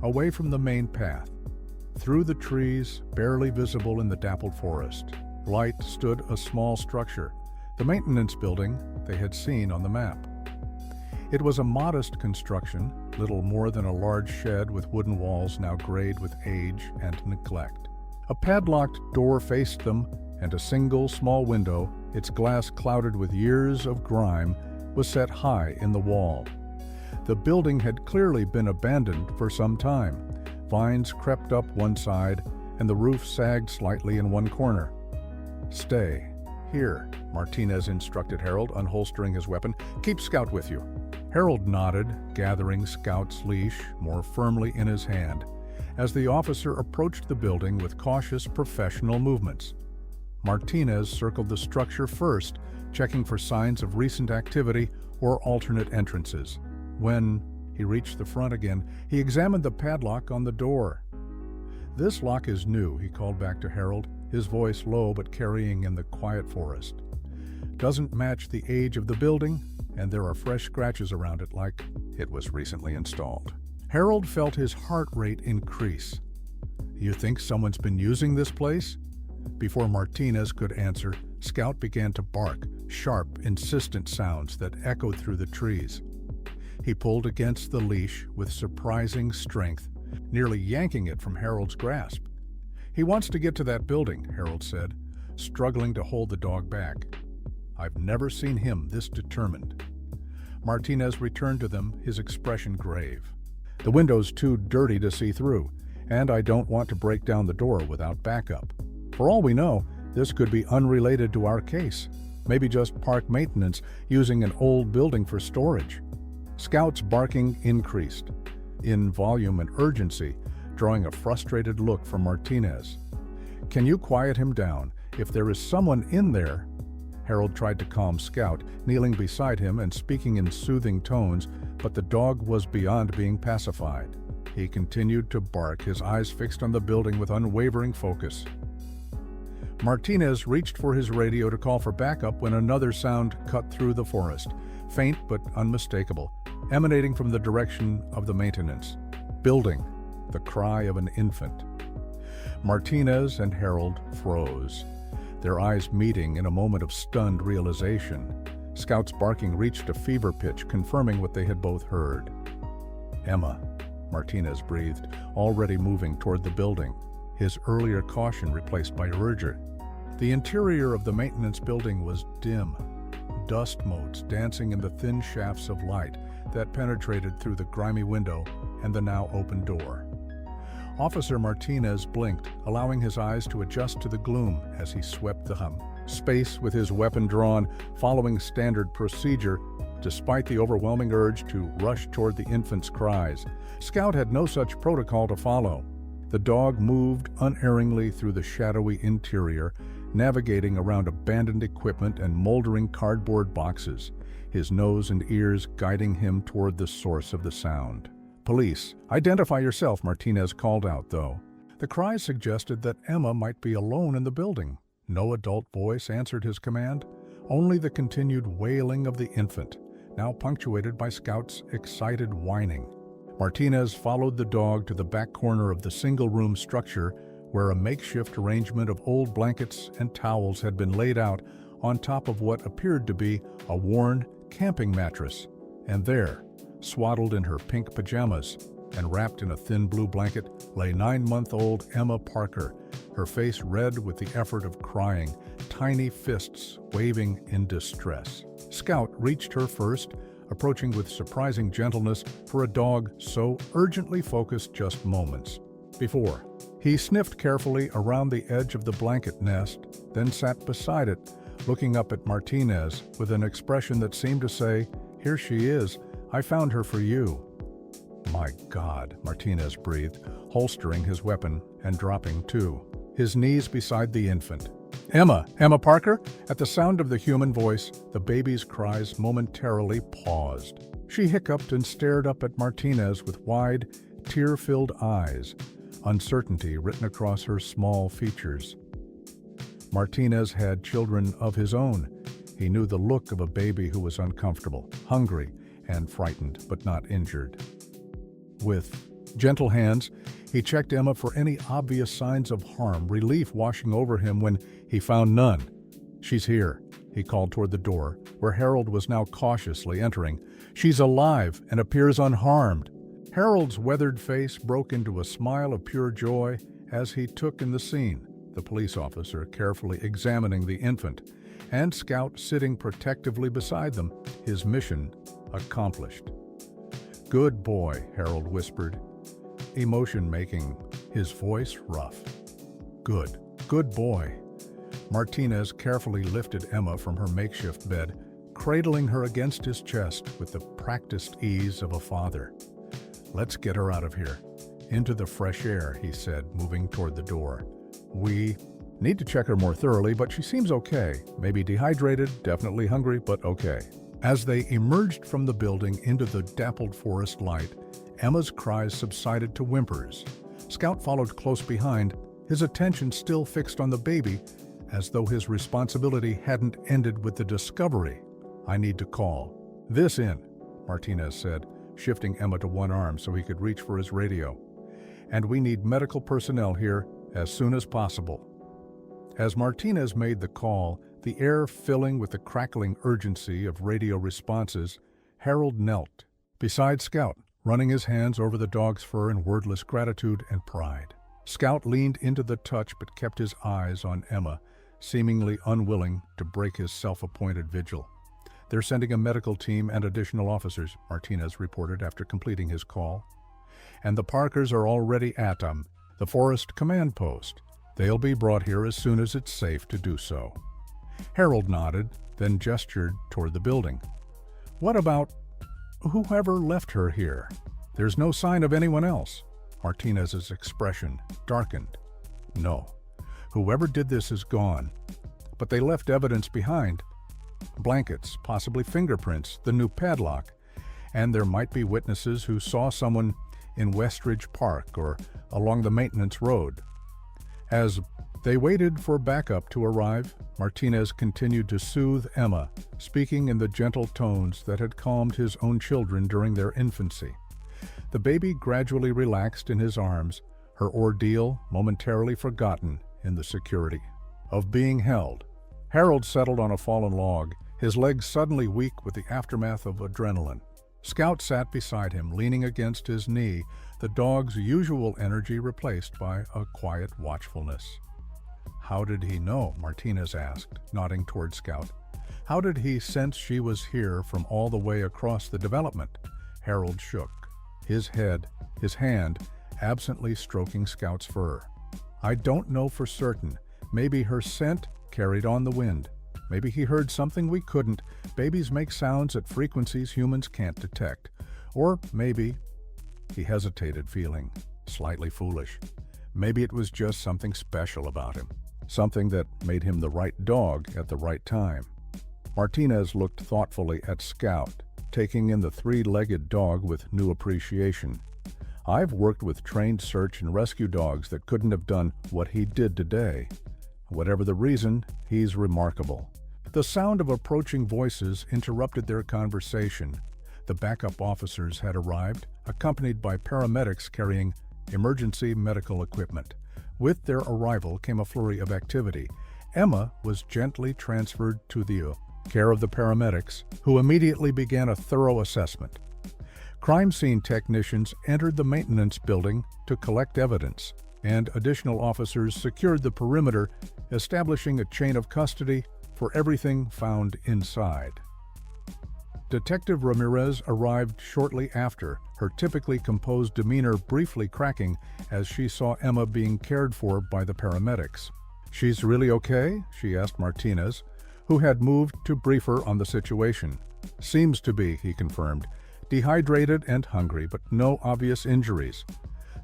away from the main path, through the trees barely visible in the dappled forest. light stood a small structure, the maintenance building they had seen on the map. It was a modest construction, little more than a large shed with wooden walls now grayed with age and neglect. A padlocked door faced them, and a single small window, its glass clouded with years of grime, was set high in the wall. The building had clearly been abandoned for some time. Vines crept up one side, and the roof sagged slightly in one corner. "Stay here," Martinez instructed Harold, unholstering his weapon. "Keep Scout with you." Harold nodded, gathering Scout's leash more firmly in his hand, as the officer approached the building with cautious professional movements. Martinez circled the structure first, checking for signs of recent activity or alternate entrances. When he reached the front again, he examined the padlock on the door. "This lock is new," he called back to Harold, his voice low but carrying in the quiet forest. "Doesn't match the age of the building, and there are fresh scratches around it like it was recently installed." Harold felt his heart rate increase. "You think someone's been using this place?" Before Martinez could answer, Scout began to bark, sharp, insistent sounds that echoed through the trees. He pulled against the leash with surprising strength, nearly yanking it from Harold's grasp. "He wants to get to that building," Harold said, struggling to hold the dog back. "I've never seen him this determined." Martinez returned to them, his expression grave. "The window's too dirty to see through, and I don't want to break down the door without backup. For all we know, this could be unrelated to our case. Maybe just park maintenance using an old building for storage." Scout's barking increased, in volume and urgency, drawing a frustrated look from Martinez. "Can you quiet him down? If there is someone in there—" Harold tried to calm Scout, kneeling beside him and speaking in soothing tones, but the dog was beyond being pacified. He continued to bark, his eyes fixed on the building with unwavering focus. Martinez reached for his radio to call for backup when another sound cut through the forest, faint but unmistakable, emanating from the direction of the maintenance building, the cry of an infant. Martinez and Harold froze, their eyes meeting in a moment of stunned realization. Scout's barking reached a fever pitch, confirming what they had both heard. "Emma," Martinez breathed, already moving toward the building, his earlier caution replaced by urgent. The interior of the maintenance building was dim, dust motes dancing in the thin shafts of light that penetrated through the grimy window and the now open door. Officer Martinez blinked, allowing his eyes to adjust to the gloom as he swept the space with his weapon drawn, following standard procedure, despite the overwhelming urge to rush toward the infant's cries. Scout had no such protocol to follow. The dog moved unerringly through the shadowy interior, navigating around abandoned equipment and moldering cardboard boxes, his nose and ears guiding him toward the source of the sound. "Police, identify yourself," Martinez called out, though. The cry suggested that Emma might be alone in the building. No adult voice answered his command, only the continued wailing of the infant, now punctuated by Scout's excited whining. Martinez followed the dog to the back corner of the single-room structure, where a makeshift arrangement of old blankets and towels had been laid out on top of what appeared to be a worn camping mattress. And there, swaddled in her pink pajamas and wrapped in a thin blue blanket, lay 9-month-old Emma Parker, her face red with the effort of crying, tiny fists waving in distress. Scout reached her first, approaching with surprising gentleness for a dog so urgently focused just moments before. He sniffed carefully around the edge of the blanket nest, then sat beside it, looking up at Martinez with an expression that seemed to say, "Here she is. I found her for you." "My God," Martinez breathed, holstering his weapon and dropping to his knees beside the infant. "Emma! Emma Parker!" At the sound of the human voice, the baby's cries momentarily paused. She hiccuped and stared up at Martinez with wide, tear-filled eyes, uncertainty written across her small features. Martinez had children of his own. He knew the look of a baby who was uncomfortable, hungry, and frightened, but not injured. With gentle hands, He checked Emma for any obvious signs of harm, relief washing over him when he found none. "She's here," he called toward the door, where Harold was now cautiously entering. "She's alive and appears unharmed." Harold's weathered face broke into a smile of pure joy as he took in the scene, the police officer carefully examining the infant, and Scout sitting protectively beside them, his mission accomplished. "Good boy," Harold whispered, emotion making his voice rough. Good boy." Martinez carefully lifted Emma from her makeshift bed, cradling her against his chest with the practiced ease of a father. "Let's get her out of here. Into the fresh air," he said, moving toward the door. "We need to check her more thoroughly, but she seems okay. Maybe dehydrated, definitely hungry, but okay." As they emerged from the building into the dappled forest light, Emma's cries subsided to whimpers. Scout followed close behind, his attention still fixed on the baby, as though his responsibility hadn't ended with the discovery. "I need to call this in," Martinez said, shifting Emma to one arm so he could reach for his radio. "And we need medical personnel here as soon as possible." As Martinez made the call, the air filling with the crackling urgency of radio responses, Harold knelt beside Scout, running his hands over the dog's fur in wordless gratitude and pride. Scout leaned into the touch but kept his eyes on Emma, seemingly unwilling to break his self-appointed vigil. "They're sending a medical team and additional officers," Martinez reported after completing his call. "And the Parkers are already at the forest command post. They'll be brought here as soon as it's safe to do so." Harold nodded, then gestured toward the building. "What about whoever left her here? There's no sign of anyone else." Martinez's expression darkened. "No. Whoever did this is gone. But they left evidence behind. Blankets, possibly fingerprints, the new padlock. And there might be witnesses who saw someone in Westridge Park or along the maintenance road." As they waited for backup to arrive, Martinez continued to soothe Emma, speaking in the gentle tones that had calmed his own children during their infancy. The baby gradually relaxed in his arms, her ordeal momentarily forgotten in the security of being held. Harold settled on a fallen log, his legs suddenly weak with the aftermath of adrenaline. Scout sat beside him, leaning against his knee, the dog's usual energy replaced by a quiet watchfulness. "How did he know?" Martinez asked, nodding toward Scout. "How did he sense she was here from all the way across the development?" Harold shook, his hand absently stroking Scout's fur. "I don't know for certain. Maybe her scent carried on the wind. Maybe he heard something we couldn't. Babies make sounds at frequencies humans can't detect. Or maybe," he hesitated, feeling slightly foolish, "maybe it was just something special about him. Something that made him the right dog at the right time." Martinez looked thoughtfully at Scout, taking in the three-legged dog with new appreciation. "I've worked with trained search and rescue dogs that couldn't have done what he did today. Whatever the reason, he's remarkable." The sound of approaching voices interrupted their conversation. The backup officers had arrived, accompanied by paramedics carrying emergency medical equipment. With their arrival came a flurry of activity. Emma was gently transferred to the care of the paramedics, who immediately began a thorough assessment. Crime scene technicians entered the maintenance building to collect evidence, and additional officers secured the perimeter, establishing a chain of custody for everything found inside. Detective Ramirez arrived shortly after, her typically composed demeanor briefly cracking as she saw Emma being cared for by the paramedics. "She's really okay?" she asked Martinez, who had moved to brief her on the situation. "Seems to be," he confirmed. "Dehydrated and hungry, but no obvious injuries.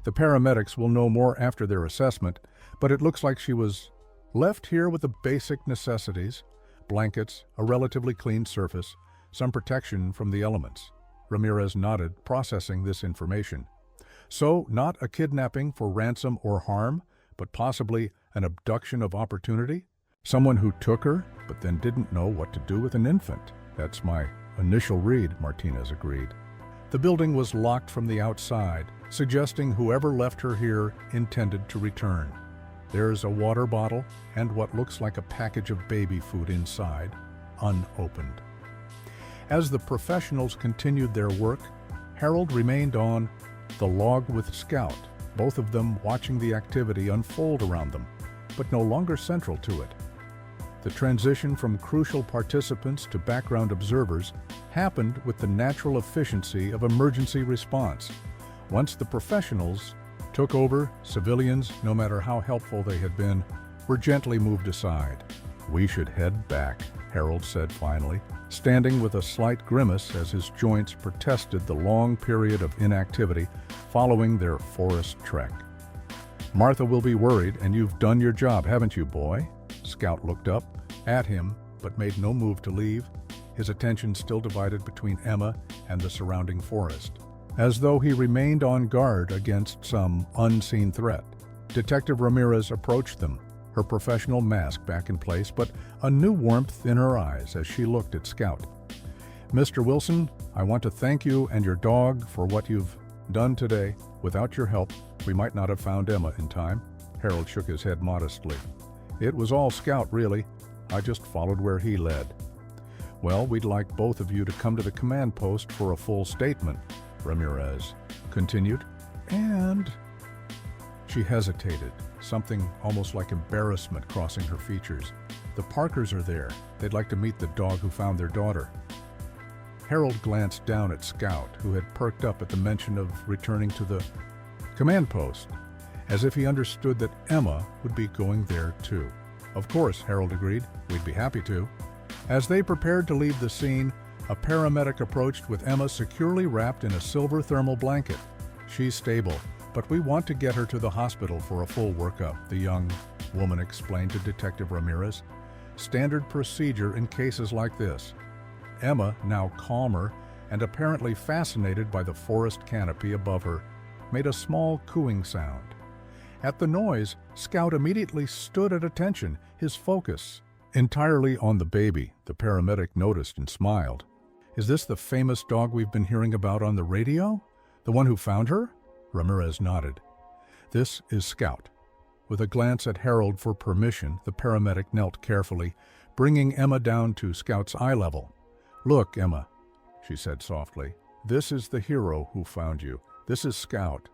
The paramedics will know more after their assessment, but it looks like she was left here with the basic necessities: blankets, a relatively clean surface, some protection from the elements." Ramirez nodded, processing this information. "So, not a kidnapping for ransom or harm, but possibly an abduction of opportunity? Someone who took her, but then didn't know what to do with an infant. That's my initial read," Martinez agreed. The building was locked from the outside, suggesting whoever left her here intended to return. There's a water bottle and what looks like a package of baby food inside, unopened. As the professionals continued their work, Harold remained on the log with Scout, both of them watching the activity unfold around them, but no longer central to it. The transition from crucial participants to background observers happened with the natural efficiency of emergency response. Once the professionals took over, civilians, no matter how helpful they had been, were gently moved aside. "We should head back," Harold said finally, standing with a slight grimace as his joints protested the long period of inactivity following their forest trek. "Martha will be worried, and you've done your job, haven't you, boy?" Scout looked up at him, but made no move to leave, his attention still divided between Emma and the surrounding forest, as though he remained on guard against some unseen threat. Detective Ramirez approached them, her professional mask back in place, but a new warmth in her eyes as she looked at Scout. "Mr. Wilson, I want to thank you and your dog for what you've done today. Without your help, we might not have found Emma in time." Harold shook his head modestly. "It was all Scout, really. I just followed where he led." "Well, we'd like both of you to come to the command post for a full statement," Ramirez continued. "And—" She hesitated, something almost like embarrassment crossing her features. "The Parkers are there. They'd like to meet the dog who found their daughter." Harold glanced down at Scout, who had perked up at the mention of returning to the command post, as if he understood that Emma would be going there too. "Of course," Harold agreed. "We'd be happy to." As they prepared to leave the scene, a paramedic approached with Emma securely wrapped in a silver thermal blanket. "She's stable, but we want to get her to the hospital for a full workup," the young woman explained to Detective Ramirez. "Standard procedure in cases like this." Emma, now calmer and apparently fascinated by the forest canopy above her, made a small cooing sound. At the noise, Scout immediately stood at attention, his focus entirely on the baby. The paramedic noticed and smiled. "Is this the famous dog we've been hearing about on the radio? The one who found her?" Ramirez nodded. "This is Scout." With a glance at Harold for permission, the paramedic knelt carefully, bringing Emma down to Scout's eye level. "Look, Emma," she said softly. "This is the hero who found you. This is Scout."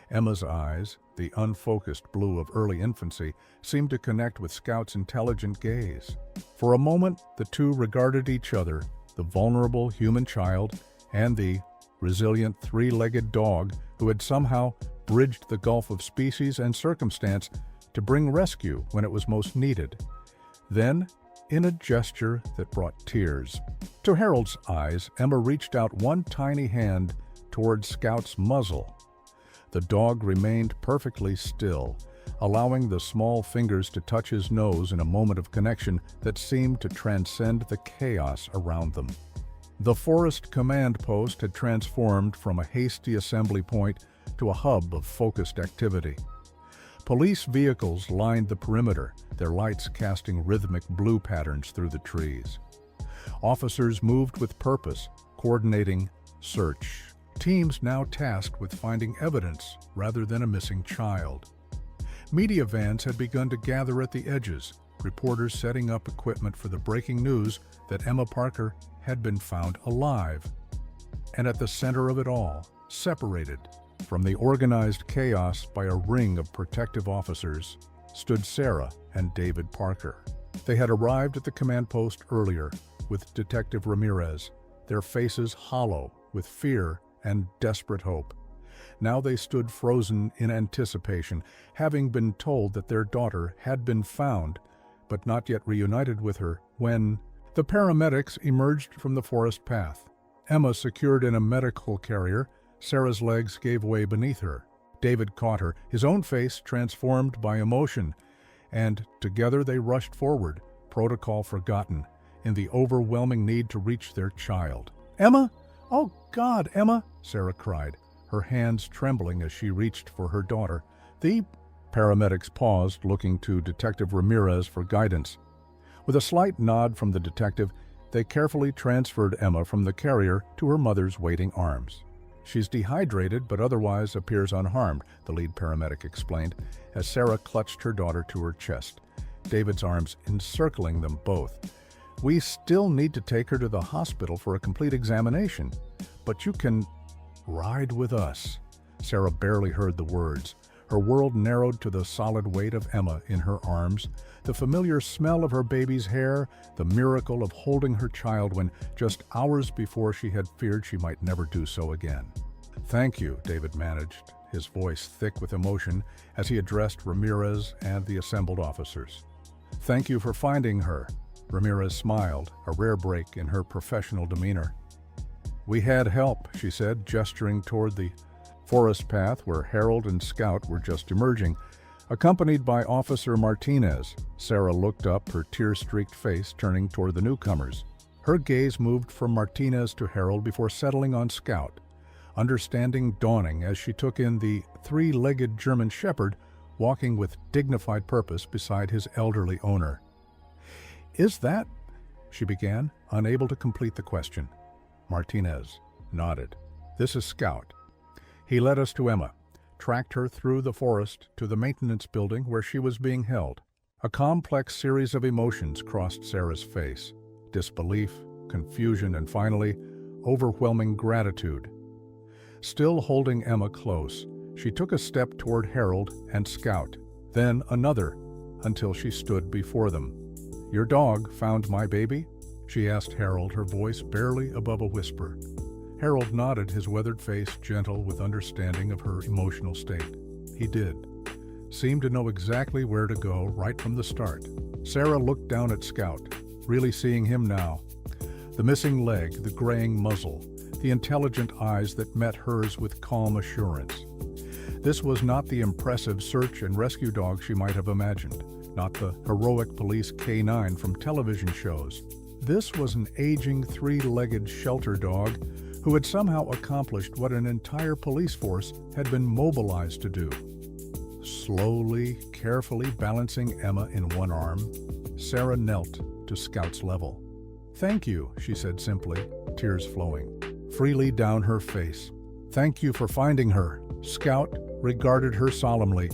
Emma's eyes, the unfocused blue of early infancy, seemed to connect with Scout's intelligent gaze. For a moment, the two regarded each other, the vulnerable human child and the resilient three-legged dog who had somehow bridged the gulf of species and circumstance to bring rescue when it was most needed. Then, in a gesture that brought tears to Harold's eyes, Emma reached out one tiny hand toward Scout's muzzle. The dog remained perfectly still, allowing the small fingers to touch his nose in a moment of connection that seemed to transcend the chaos around them. The forest command post had transformed from a hasty assembly point to a hub of focused activity. Police vehicles lined the perimeter, their lights casting rhythmic blue patterns through the trees. Officers moved with purpose, coordinating search. Teams now tasked with finding evidence rather than a missing child. Media vans had begun to gather at the edges, reporters setting up equipment for the breaking news that Emma Parker had been found alive. And at the center of it all, separated from the organized chaos by a ring of protective officers, stood Sarah and David Parker. They had arrived at the command post earlier with Detective Ramirez, their faces hollow with fear and desperate hope. Now they stood frozen in anticipation, having been told that their daughter had been found, but not yet reunited with her, when the paramedics emerged from the forest path. Emma secured in a medical carrier, Sarah's legs gave way beneath her. David caught her, his own face transformed by emotion, and together they rushed forward, protocol forgotten, in the overwhelming need to reach their child. "Emma! Oh, God, Emma!" Sarah cried, her hands trembling as she reached for her daughter. The paramedics paused, looking to Detective Ramirez for guidance. With a slight nod from the detective, They carefully transferred Emma from the carrier to her mother's waiting arms. "She's dehydrated but otherwise appears unharmed," the lead paramedic explained as Sarah clutched her daughter to her chest, David's arms encircling them both. "We still need to take her to the hospital for a complete examination, but you can ride with us." Sarah barely heard the words. Her world narrowed to the solid weight of Emma in her arms, the familiar smell of her baby's hair, the miracle of holding her child when just hours before she had feared she might never do so again. "Thank you," David managed, his voice thick with emotion as he addressed Ramirez and the assembled officers. "Thank you for finding her." Ramirez smiled, a rare break in her professional demeanor. "We had help," she said, gesturing toward the forest path where Harold and Scout were just emerging, accompanied by Officer Martinez. Sarah looked up, her tear-streaked face turning toward the newcomers. Her gaze moved from Martinez to Harold before settling on Scout, understanding dawning as she took in the three-legged German shepherd walking with dignified purpose beside his elderly owner. "Is that—" she began, unable to complete the question. Martinez nodded. "This is Scout. He led us to Emma, tracked her through the forest to the maintenance building where she was being held." A complex series of emotions crossed Sarah's face: disbelief, confusion, and finally, overwhelming gratitude. Still holding Emma close, she took a step toward Harold and Scout, then another, until she stood before them. "Your dog found my baby?" she asked Harold, her voice barely above a whisper. Harold nodded, his weathered face gentle with understanding of her emotional state. He did. Seemed to know exactly where to go right from the start. Sarah looked down at Scout, really seeing him now. The missing leg, the graying muzzle, the intelligent eyes that met hers with calm assurance. This was not the impressive search and rescue dog she might have imagined, not the heroic police K9 from television shows. This was an aging three-legged shelter dog who had somehow accomplished what an entire police force had been mobilized to do. Slowly, carefully balancing Emma in one arm, Sarah knelt to Scout's level. "Thank you," she said simply, tears flowing freely down her face. "Thank you for finding her." Scout regarded her solemnly,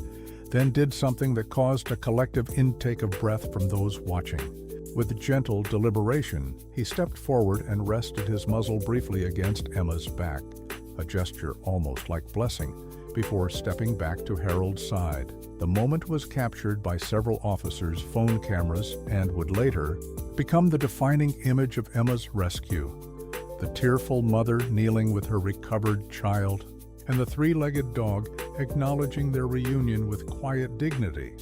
then did something that caused a collective intake of breath from those watching. With gentle deliberation, he stepped forward and rested his muzzle briefly against Emma's back, a gesture almost like blessing, before stepping back to Harold's side. The moment was captured by several officers' phone cameras and would later become the defining image of Emma's rescue. The tearful mother kneeling with her recovered child, and the three-legged dog acknowledging their reunion with quiet dignity.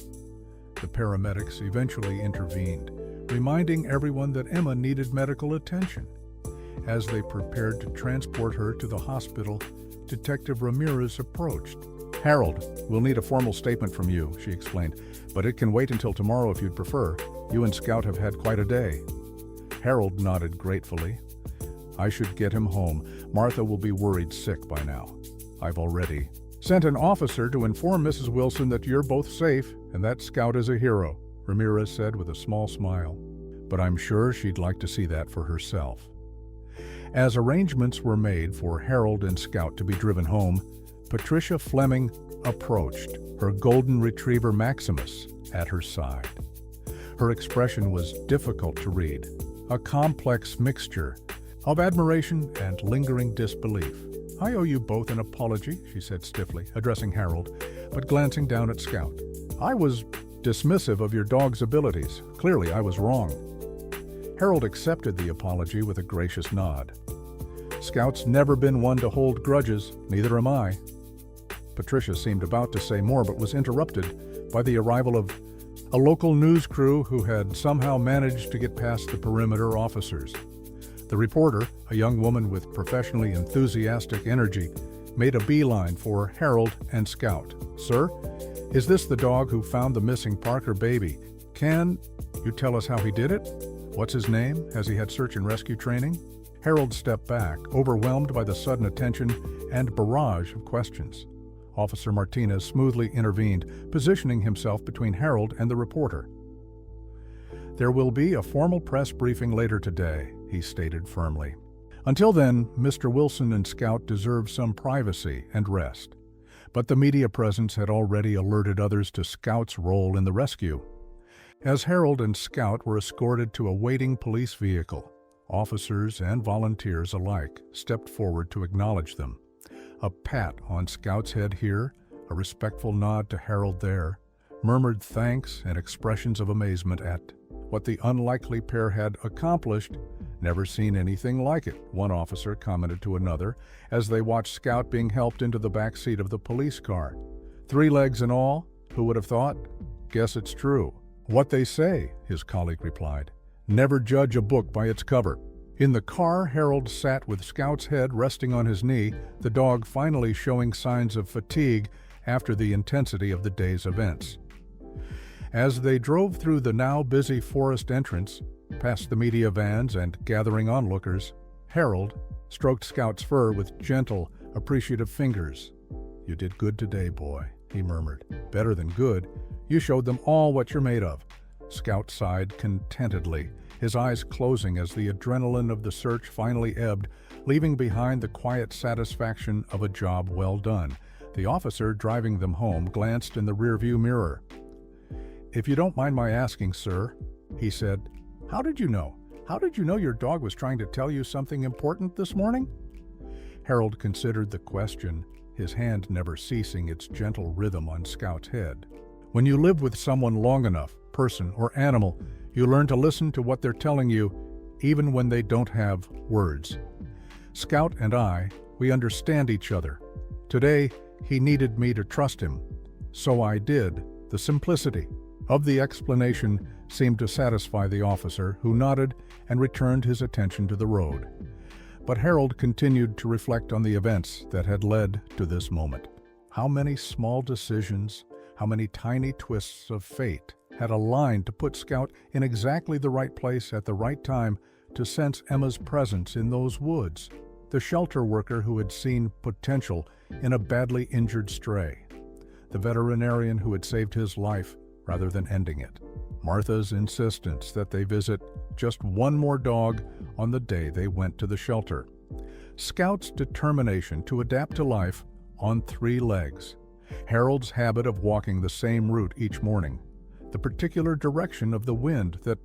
The paramedics eventually intervened, reminding everyone that Emma needed medical attention. As they prepared to transport her to the hospital, Detective Ramirez approached. "Harold, we'll need a formal statement from you," she explained, "but it can wait until tomorrow if you'd prefer. You and Scout have had quite a day." Harold nodded gratefully. "I should get him home. Martha will be worried sick by now. I've already sent an officer to inform Mrs. Wilson that you're both safe and that Scout is a hero," Ramirez said with a small smile. "But I'm sure she'd like to see that for herself." As arrangements were made for Harold and Scout to be driven home, Patricia Fleming approached, her golden retriever Maximus at her side. Her expression was difficult to read, a complex mixture of admiration and lingering disbelief. "I owe you both an apology," she said stiffly, addressing Harold, but glancing down at Scout. "I was dismissive of your dog's abilities. Clearly, I was wrong." Harold accepted the apology with a gracious nod. "Scout's never been one to hold grudges, neither am I." Patricia seemed about to say more but was interrupted by the arrival of a local news crew who had somehow managed to get past the perimeter officers. The reporter, a young woman with professionally enthusiastic energy, made a beeline for Harold and Scout. "Sir, is this the dog who found the missing Parker baby? Can you tell us how he did it? What's his name? Has he had search and rescue training?" Harold stepped back, overwhelmed by the sudden attention and barrage of questions. Officer Martinez smoothly intervened, positioning himself between Harold and the reporter. "There will be a formal press briefing later today. he stated firmly. Until then, Mr. Wilson and Scout deserved some privacy and rest. But the media presence had already alerted others to Scout's role in the rescue. As Harold and Scout were escorted to a waiting police vehicle, officers and volunteers alike stepped forward to acknowledge them. A pat on Scout's head here, a respectful nod to Harold there, murmured thanks and expressions of amazement at what the unlikely pair had accomplished. "Never seen anything like it," one officer commented to another as they watched Scout being helped into the back seat of the police car. "3 legs and all? Who would have thought? Guess it's true." "What they say," his colleague replied. "Never judge a book by its cover." In the car, Harold sat with Scout's head resting on his knee, the dog finally showing signs of fatigue after the intensity of the day's events. As they drove through the now busy forest entrance, past the media vans and gathering onlookers, Harold stroked Scout's fur with gentle, appreciative fingers. "You did good today, boy," he murmured. "Better than good. You showed them all what you're made of." Scout sighed contentedly, his eyes closing as the adrenaline of the search finally ebbed, leaving behind the quiet satisfaction of a job well done. The officer driving them home glanced in the rearview mirror. "If you don't mind my asking, sir," he said, "how did you know? How did you know your dog was trying to tell you something important this morning?" Harold considered the question, his hand never ceasing its gentle rhythm on Scout's head. When you live with someone long enough, person or animal, you learn to listen to what they're telling you, even when they don't have words. Scout and I, we understand each other. Today, he needed me to trust him. So I did. The simplicity of the explanation seemed to satisfy the officer, who nodded and returned his attention to the road. But Harold continued to reflect on the events that had led to this moment. How many small decisions, how many tiny twists of fate had aligned to put Scout in exactly the right place at the right time to sense Emma's presence in those woods, the shelter worker who had seen potential in a badly injured stray, the veterinarian who had saved his life rather than ending it, Martha's insistence that they visit just one more dog on the day they went to the shelter, Scout's determination to adapt to life on 3 legs, Harold's habit of walking the same route each morning, the particular direction of the wind that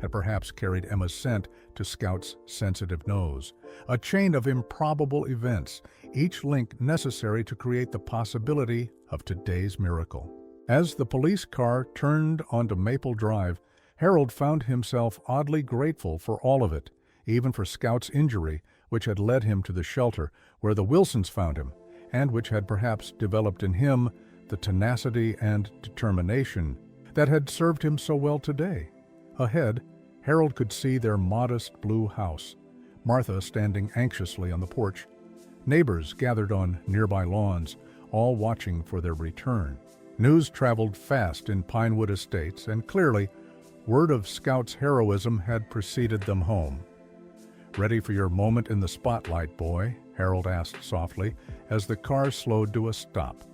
had perhaps carried Emma's scent to Scout's sensitive nose, a chain of improbable events, each link necessary to create the possibility of today's miracle. As the police car turned onto Maple Drive, Harold found himself oddly grateful for all of it, even for Scout's injury, which had led him to the shelter where the Wilsons found him, and which had perhaps developed in him the tenacity and determination that had served him so well today. Ahead, Harold could see their modest blue house, Martha standing anxiously on the porch, neighbors gathered on nearby lawns, all watching for their return. News traveled fast in Pinewood Estates, and clearly, word of Scout's heroism had preceded them home. "Ready for your moment in the spotlight, boy?" Harold asked softly as the car slowed to a stop.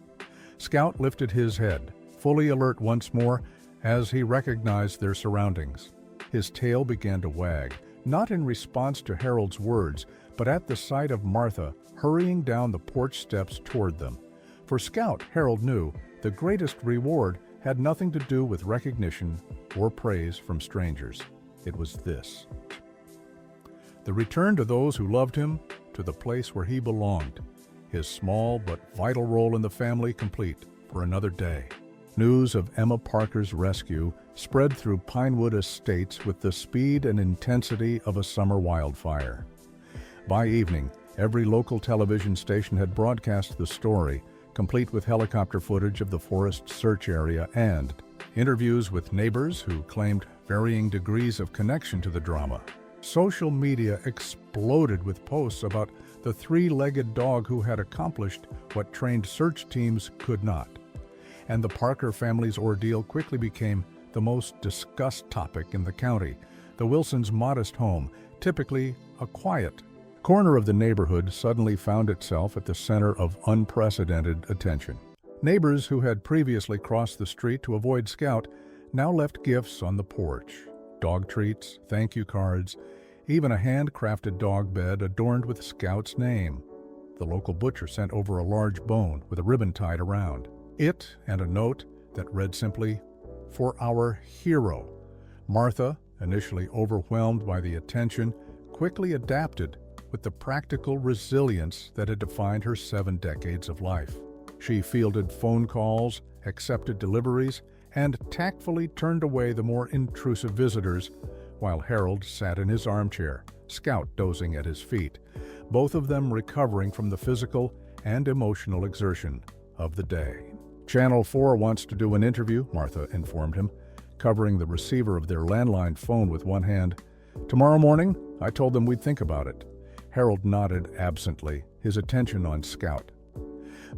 Scout lifted his head, fully alert once more as he recognized their surroundings. His tail began to wag, not in response to Harold's words, but at the sight of Martha hurrying down the porch steps toward them. For Scout, Harold knew, the greatest reward had nothing to do with recognition or praise from strangers. It was this: the return to those who loved him, to the place where he belonged, his small but vital role in the family complete for another day. News of Emma Parker's rescue spread through Pinewood Estates with the speed and intensity of a summer wildfire. By evening, every local television station had broadcast the story, complete with helicopter footage of the forest search area and interviews with neighbors who claimed varying degrees of connection to the drama. Social media exploded with posts about the 3-legged dog who had accomplished what trained search teams could not. And the Parker family's ordeal quickly became the most discussed topic in the county. The Wilsons' modest home, typically a quiet corner of the neighborhood, suddenly found itself at the center of unprecedented attention. Neighbors who had previously crossed the street to avoid Scout now left gifts on the porch, dog treats, thank you cards, even a handcrafted dog bed adorned with Scout's name. The local butcher sent over a large bone with a ribbon tied around it and a note that read simply, "For our hero." Martha, initially overwhelmed by the attention, quickly adapted with the practical resilience that had defined her 7 decades of life. She fielded phone calls, accepted deliveries, and tactfully turned away the more intrusive visitors, while Harold sat in his armchair, Scout dozing at his feet, both of them recovering from the physical and emotional exertion of the day. "Channel 4 wants to do an interview," Martha informed him, covering the receiver of their landline phone with one hand. "Tomorrow morning, I told them we'd think about it." Harold nodded absently, his attention on Scout.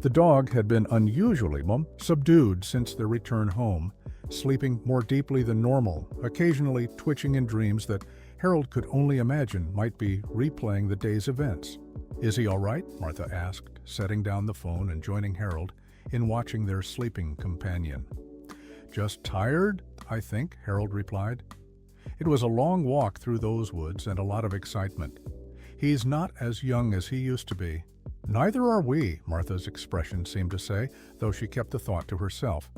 The dog had been unusually subdued since their return home, sleeping more deeply than normal, occasionally twitching in dreams that Harold could only imagine might be replaying the day's events. "Is he all right?" Martha asked, setting down the phone and joining Harold in watching their sleeping companion. "Just tired, I think," Harold replied. It was a long walk through those woods and a lot of excitement. "He's not as young as he used to be." "Neither are we," Martha's expression seemed to say, though she kept the thought to herself.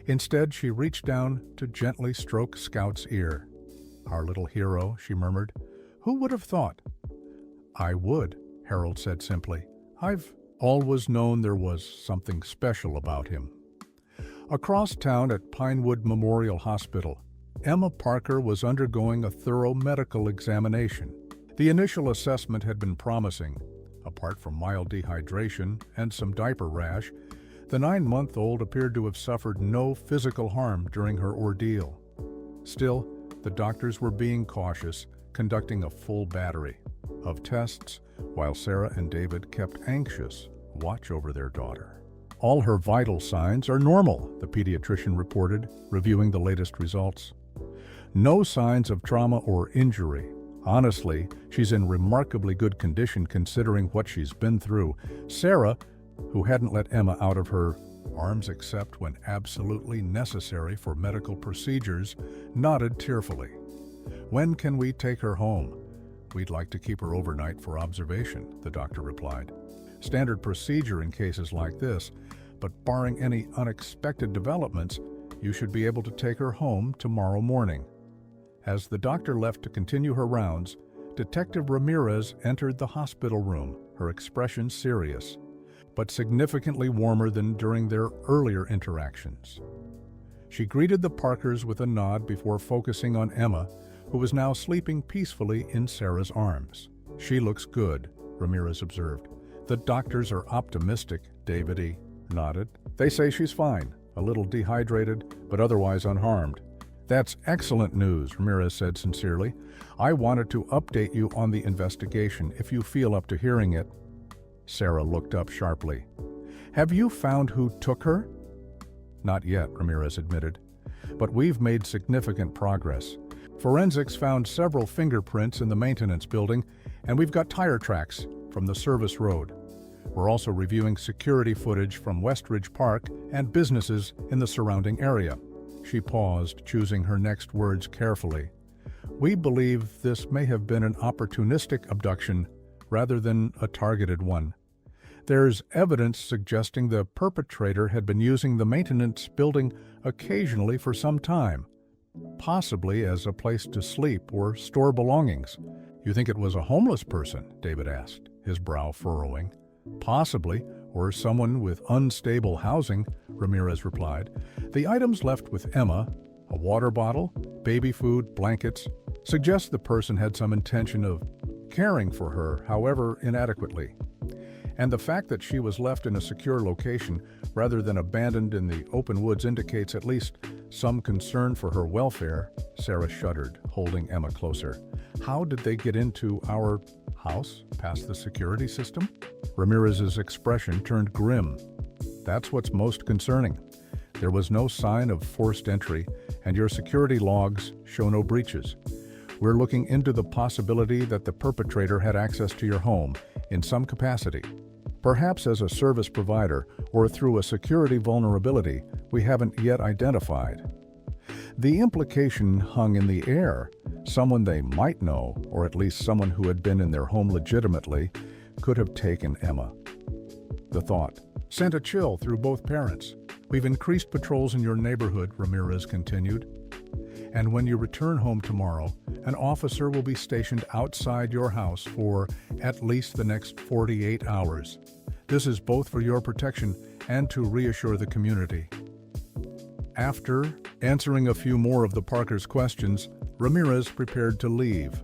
Instead, she reached down to gently stroke Scout's ear. "Our little hero," she murmured. "Who would have thought?" "I would," Harold said simply. "I've always known there was something special about him." Across town at Pinewood Memorial Hospital, Emma Parker was undergoing a thorough medical examination. The initial assessment had been promising. Apart from mild dehydration and some diaper rash, the 9-month-old appeared to have suffered no physical harm during her ordeal. Still, the doctors were being cautious, conducting a full battery of tests, while Sarah and David kept anxious watch over their daughter. "All her vital signs are normal," the pediatrician reported, reviewing the latest results. "No signs of trauma or injury. Honestly, she's in remarkably good condition considering what she's been through." Sarah, who hadn't let Emma out of her arms except when absolutely necessary for medical procedures, nodded tearfully. "When can we take her home?" "We'd like to keep her overnight for observation," the doctor replied. "Standard procedure in cases like this, but barring any unexpected developments, you should be able to take her home tomorrow morning." As the doctor left to continue her rounds, Detective Ramirez entered the hospital room, her expression serious, but significantly warmer than during their earlier interactions. She greeted the Parkers with a nod before focusing on Emma, who was now sleeping peacefully in Sarah's arms. "She looks good," Ramirez observed. "The doctors are optimistic," David nodded. "They say she's fine, a little dehydrated, but otherwise unharmed." "That's excellent news," Ramirez said sincerely. "I wanted to update you on the investigation if you feel up to hearing it." Sarah looked up sharply. "Have you found who took her?" "Not yet," Ramirez admitted. "But we've made significant progress. Forensics found several fingerprints in the maintenance building, and we've got tire tracks from the service road. We're also reviewing security footage from Westridge Park and businesses in the surrounding area." She paused, choosing her next words carefully. "We believe this may have been an opportunistic abduction rather than a targeted one. There's evidence suggesting the perpetrator had been using the maintenance building occasionally for some time, possibly as a place to sleep or store belongings." "You think it was a homeless person?" David asked, his brow furrowing. "Possibly, or someone with unstable housing," Ramirez replied. "The items left with Emma, a water bottle, baby food, blankets, suggest the person had some intention of caring for her, however inadequately. And the fact that she was left in a secure location rather than abandoned in the open woods indicates at least some concern for her welfare." Sarah shuddered, holding Emma closer. "How did they get into our house past the security system?" Ramirez's expression turned grim. "That's what's most concerning. There was no sign of forced entry, and your security logs show no breaches. We're looking into the possibility that the perpetrator had access to your home in some capacity, perhaps as a service provider or through a security vulnerability we haven't yet identified." The implication hung in the air. Someone they might know, or at least someone who had been in their home legitimately, could have taken Emma. The thought sent a chill through both parents. "We've increased patrols in your neighborhood," Ramirez continued. "And when you return home tomorrow, an officer will be stationed outside your house for at least the next 48 hours. This is both for your protection and to reassure the community." After answering a few more of the Parkers' questions, Ramirez prepared to leave.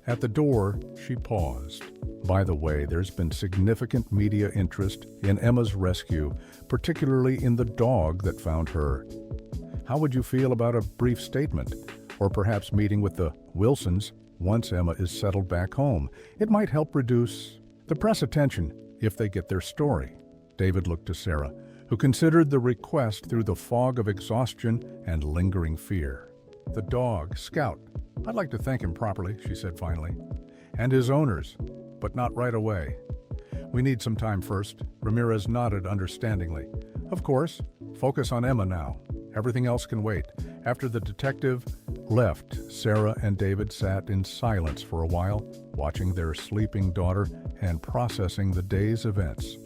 At the door, she paused. "By the way, there's been significant media interest in Emma's rescue, particularly in the dog that found her. How would you feel about a brief statement, or perhaps meeting with the Wilsons once Emma is settled back home? It might help reduce the press attention if they get their story." David looked to Sarah, who considered the request through the fog of exhaustion and lingering fear. "The dog, Scout. I'd like to thank him properly," she said finally. "And his owners, but not right away. We need some time first." Ramirez nodded understandingly. "Of course. Focus on Emma now. Everything else can wait." After the detective left, Sarah and David sat in silence for a while, watching their sleeping daughter and processing the day's events.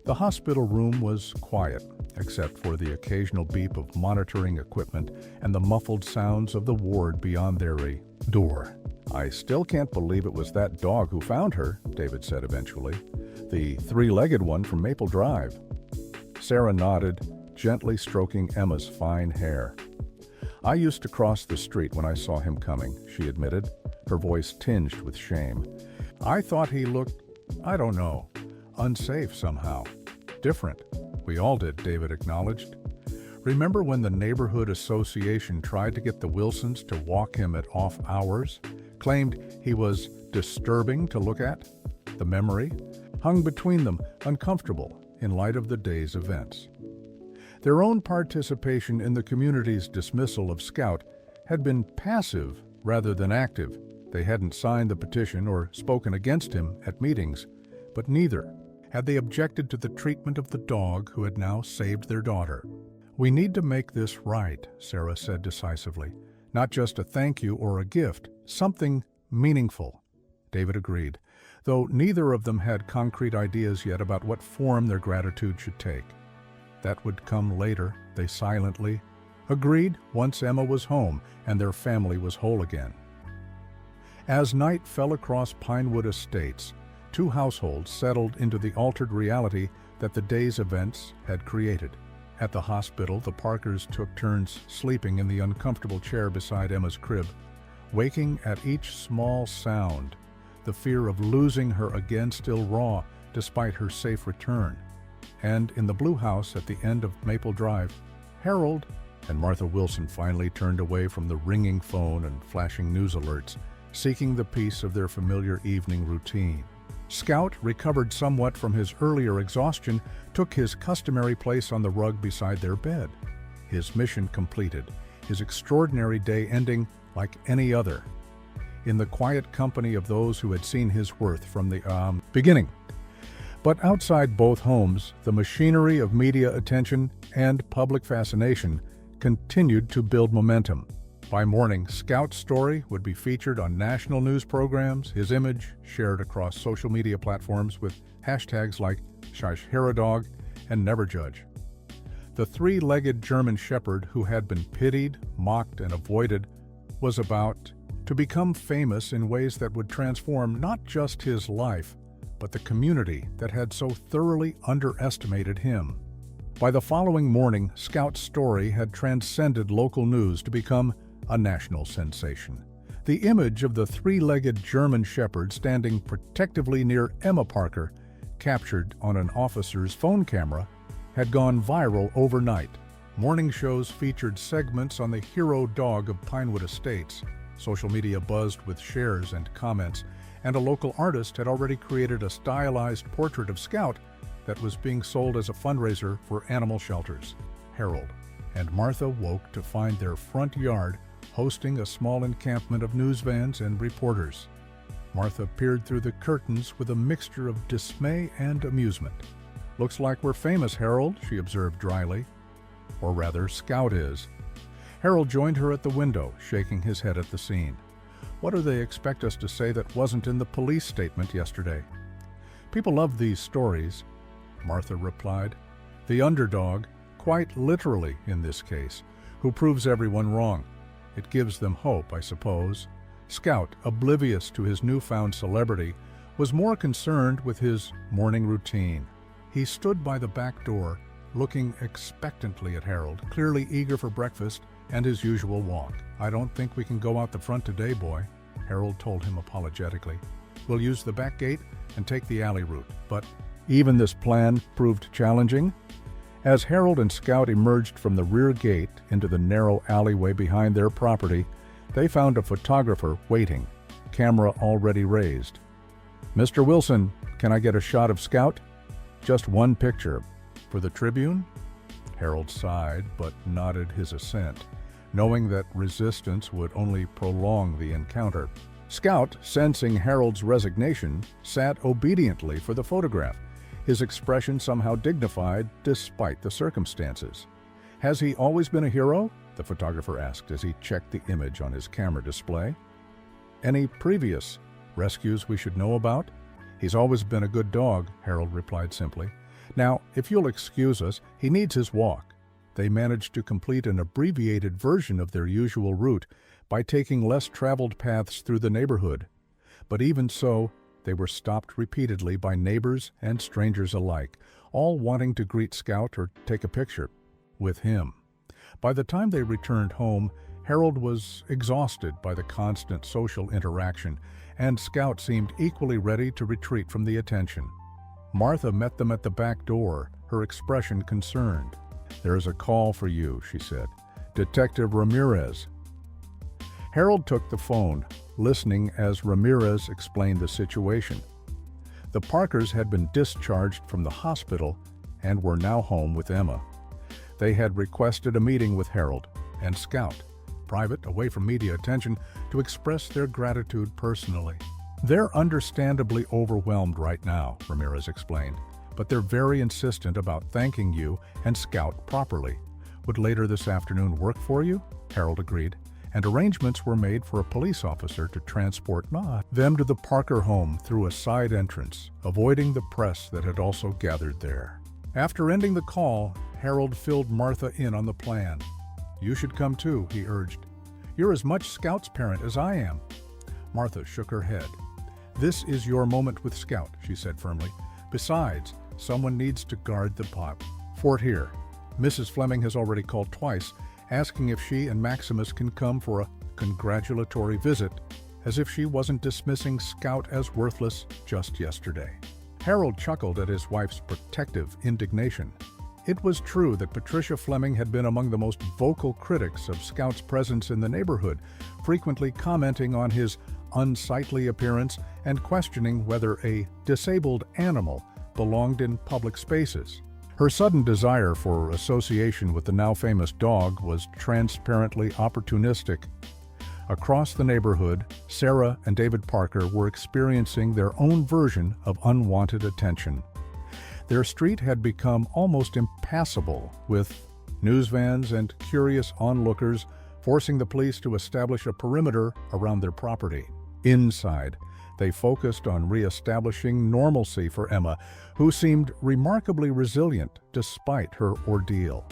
The hospital room was quiet, except for the occasional beep of monitoring equipment and the muffled sounds of the ward beyond their door. "I still can't believe it was that dog who found her," David said eventually. "The three-legged one from Maple Drive." Sarah nodded, gently stroking Emma's fine hair. "I used to cross the street when I saw him coming," she admitted, her voice tinged with shame. "I thought he looked, I don't know, unsafe somehow. Different." "We all did," David acknowledged. "Remember when the neighborhood association tried to get the Wilsons to walk him at off hours? Claimed he was disturbing to look at?" The memory hung between them, uncomfortable in light of the day's events. Their own participation in the community's dismissal of Scout had been passive rather than active. They hadn't signed the petition or spoken against him at meetings, but neither had they objected to the treatment of the dog who had now saved their daughter. "We need to make this right," Sarah said decisively. "Not just a thank you or a gift, something meaningful." David agreed, though neither of them had concrete ideas yet about what form their gratitude should take. That would come later, they silently agreed once Emma was home and their family was whole again. As night fell across Pinewood Estates, two households settled into the altered reality that the day's events had created. At the hospital, the Parkers took turns sleeping in the uncomfortable chair beside Emma's crib, waking at each small sound, the fear of losing her again still raw despite her safe return. And in the blue house at the end of Maple Drive, Harold and Martha Wilson finally turned away from the ringing phone and flashing news alerts, seeking the peace of their familiar evening routine. Scout, recovered somewhat from his earlier exhaustion, took his customary place on the rug beside their bed. His mission completed, his extraordinary day ending like any other, in the quiet company of those who had seen his worth from the beginning. But outside both homes, the machinery of media attention and public fascination continued to build momentum. By morning, Scout's story would be featured on national news programs, his image shared across social media platforms with hashtags like #ShashHerodog and NeverJudge. The three-legged German Shepherd who had been pitied, mocked, and avoided was about to become famous in ways that would transform not just his life, but the community that had so thoroughly underestimated him. By the following morning, Scout's story had transcended local news to become a national sensation. The image of the three-legged German Shepherd standing protectively near Emma Parker, captured on an officer's phone camera, had gone viral overnight. Morning shows featured segments on the hero dog of Pinewood Estates. Social media buzzed with shares and comments, and a local artist had already created a stylized portrait of Scout that was being sold as a fundraiser for animal shelters. Harold and Martha woke to find their front yard hosting a small encampment of news vans and reporters. Martha peered through the curtains with a mixture of dismay and amusement. "Looks like we're famous, Harold," she observed dryly. "Or rather, Scout is." Harold joined her at the window, shaking his head at the scene. What do they expect us to say that wasn't in the police statement yesterday? People love these stories, Martha replied. The underdog, quite literally in this case, who proves everyone wrong. It gives them hope, I suppose. Scout, oblivious to his newfound celebrity, was more concerned with his morning routine. He stood by the back door, looking expectantly at Harold, clearly eager for breakfast and his usual walk. I don't think we can go out the front today, boy, Harold told him apologetically. We'll use the back gate and take the alley route. But even this plan proved challenging. As Harold and Scout emerged from the rear gate into the narrow alleyway behind their property, they found a photographer waiting, camera already raised. Mr. Wilson, can I get a shot of Scout? Just one picture. For the Tribune? Harold sighed, but nodded his assent, knowing that resistance would only prolong the encounter. Scout, sensing Harold's resignation, sat obediently for the photograph, his expression somehow dignified despite the circumstances. Has he always been a hero? The photographer asked as he checked the image on his camera display. Any previous rescues we should know about? He's always been a good dog, Harold replied simply. Now, if you'll excuse us, he needs his walk. They managed to complete an abbreviated version of their usual route by taking less traveled paths through the neighborhood. But even so, they were stopped repeatedly by neighbors and strangers alike, all wanting to greet Scout or take a picture with him. By the time they returned home, Harold was exhausted by the constant social interaction, and Scout seemed equally ready to retreat from the attention. Martha met them at the back door, her expression concerned. There is a call for you, she said. Detective Ramirez. Harold took the phone, listening as Ramirez explained the situation. The Parkers had been discharged from the hospital and were now home with Emma. They had requested a meeting with Harold and Scout, private, away from media attention, to express their gratitude personally. They're understandably overwhelmed right now, Ramirez explained, but they're very insistent about thanking you and Scout properly. Would later this afternoon work for you? Harold agreed, and arrangements were made for a police officer to transport them to the Parker home through a side entrance, avoiding the press that had also gathered there. After ending the call, Harold filled Martha in on the plan. You should come too, he urged. You're as much Scout's parent as I am. Martha shook her head. This is your moment with Scout, she said firmly. Besides, someone needs to guard the fort here. Mrs. Fleming has already called twice, asking if she and Maximus can come for a congratulatory visit, as if she wasn't dismissing Scout as worthless just yesterday. Harold chuckled at his wife's protective indignation. It was true that Patricia Fleming had been among the most vocal critics of Scout's presence in the neighborhood, frequently commenting on his unsightly appearance and questioning whether a disabled animal belonged in public spaces. Her sudden desire for association with the now famous dog was transparently opportunistic. Across the neighborhood, Sarah and David Parker were experiencing their own version of unwanted attention. Their street had become almost impassable, with news vans and curious onlookers forcing the police to establish a perimeter around their property. Inside, they focused on re-establishing normalcy for Emma, who seemed remarkably resilient despite her ordeal.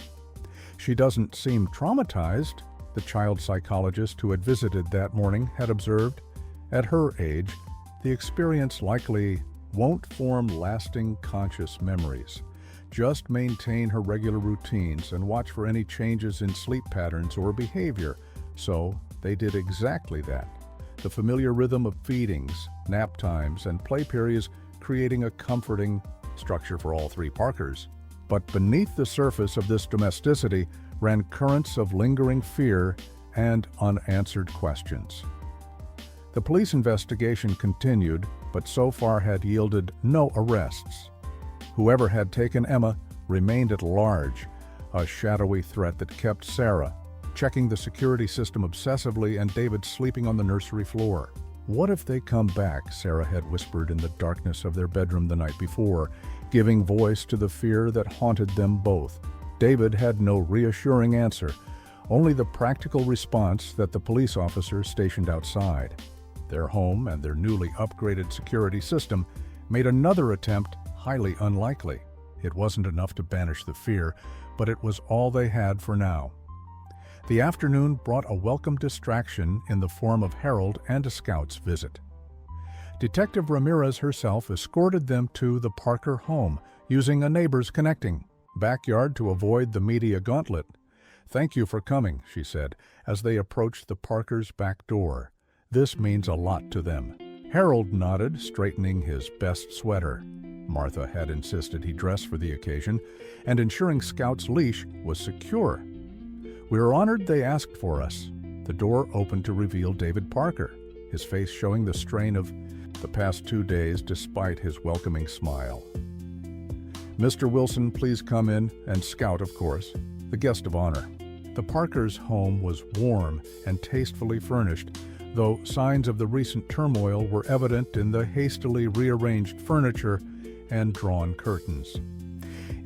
She doesn't seem traumatized, the child psychologist who had visited that morning had observed. At her age, the experience likely won't form lasting conscious memories. Just maintain her regular routines and watch for any changes in sleep patterns or behavior. So they did exactly that. The familiar rhythm of feedings, nap times, and play periods creating a comforting structure for all three Parkers. But beneath the surface of this domesticity ran currents of lingering fear and unanswered questions. The police investigation continued, but so far had yielded no arrests. Whoever had taken Emma remained at large, a shadowy threat that kept Sarah checking the security system obsessively and David sleeping on the nursery floor. What if they come back, Sarah had whispered in the darkness of their bedroom the night before, giving voice to the fear that haunted them both. David had no reassuring answer, only the practical response that the police officer stationed outside. Their home and their newly upgraded security system made another attempt highly unlikely. It wasn't enough to banish the fear, but it was all they had for now. The afternoon brought a welcome distraction in the form of Harold and a Scout's visit. Detective Ramirez herself escorted them to the Parker home, using a neighbor's connecting backyard to avoid the media gauntlet. "Thank you for coming," she said, as they approached the Parkers' back door. "This means a lot to them." Harold nodded, straightening his best sweater. Martha had insisted he dress for the occasion, and ensuring Scout's leash was secure. "We are honored they asked for us." The door opened to reveal David Parker, his face showing the strain of the past 2 days despite his welcoming smile. "Mr. Wilson, please come in, and Scout, of course, the guest of honor." The Parkers' home was warm and tastefully furnished, though signs of the recent turmoil were evident in the hastily rearranged furniture and drawn curtains.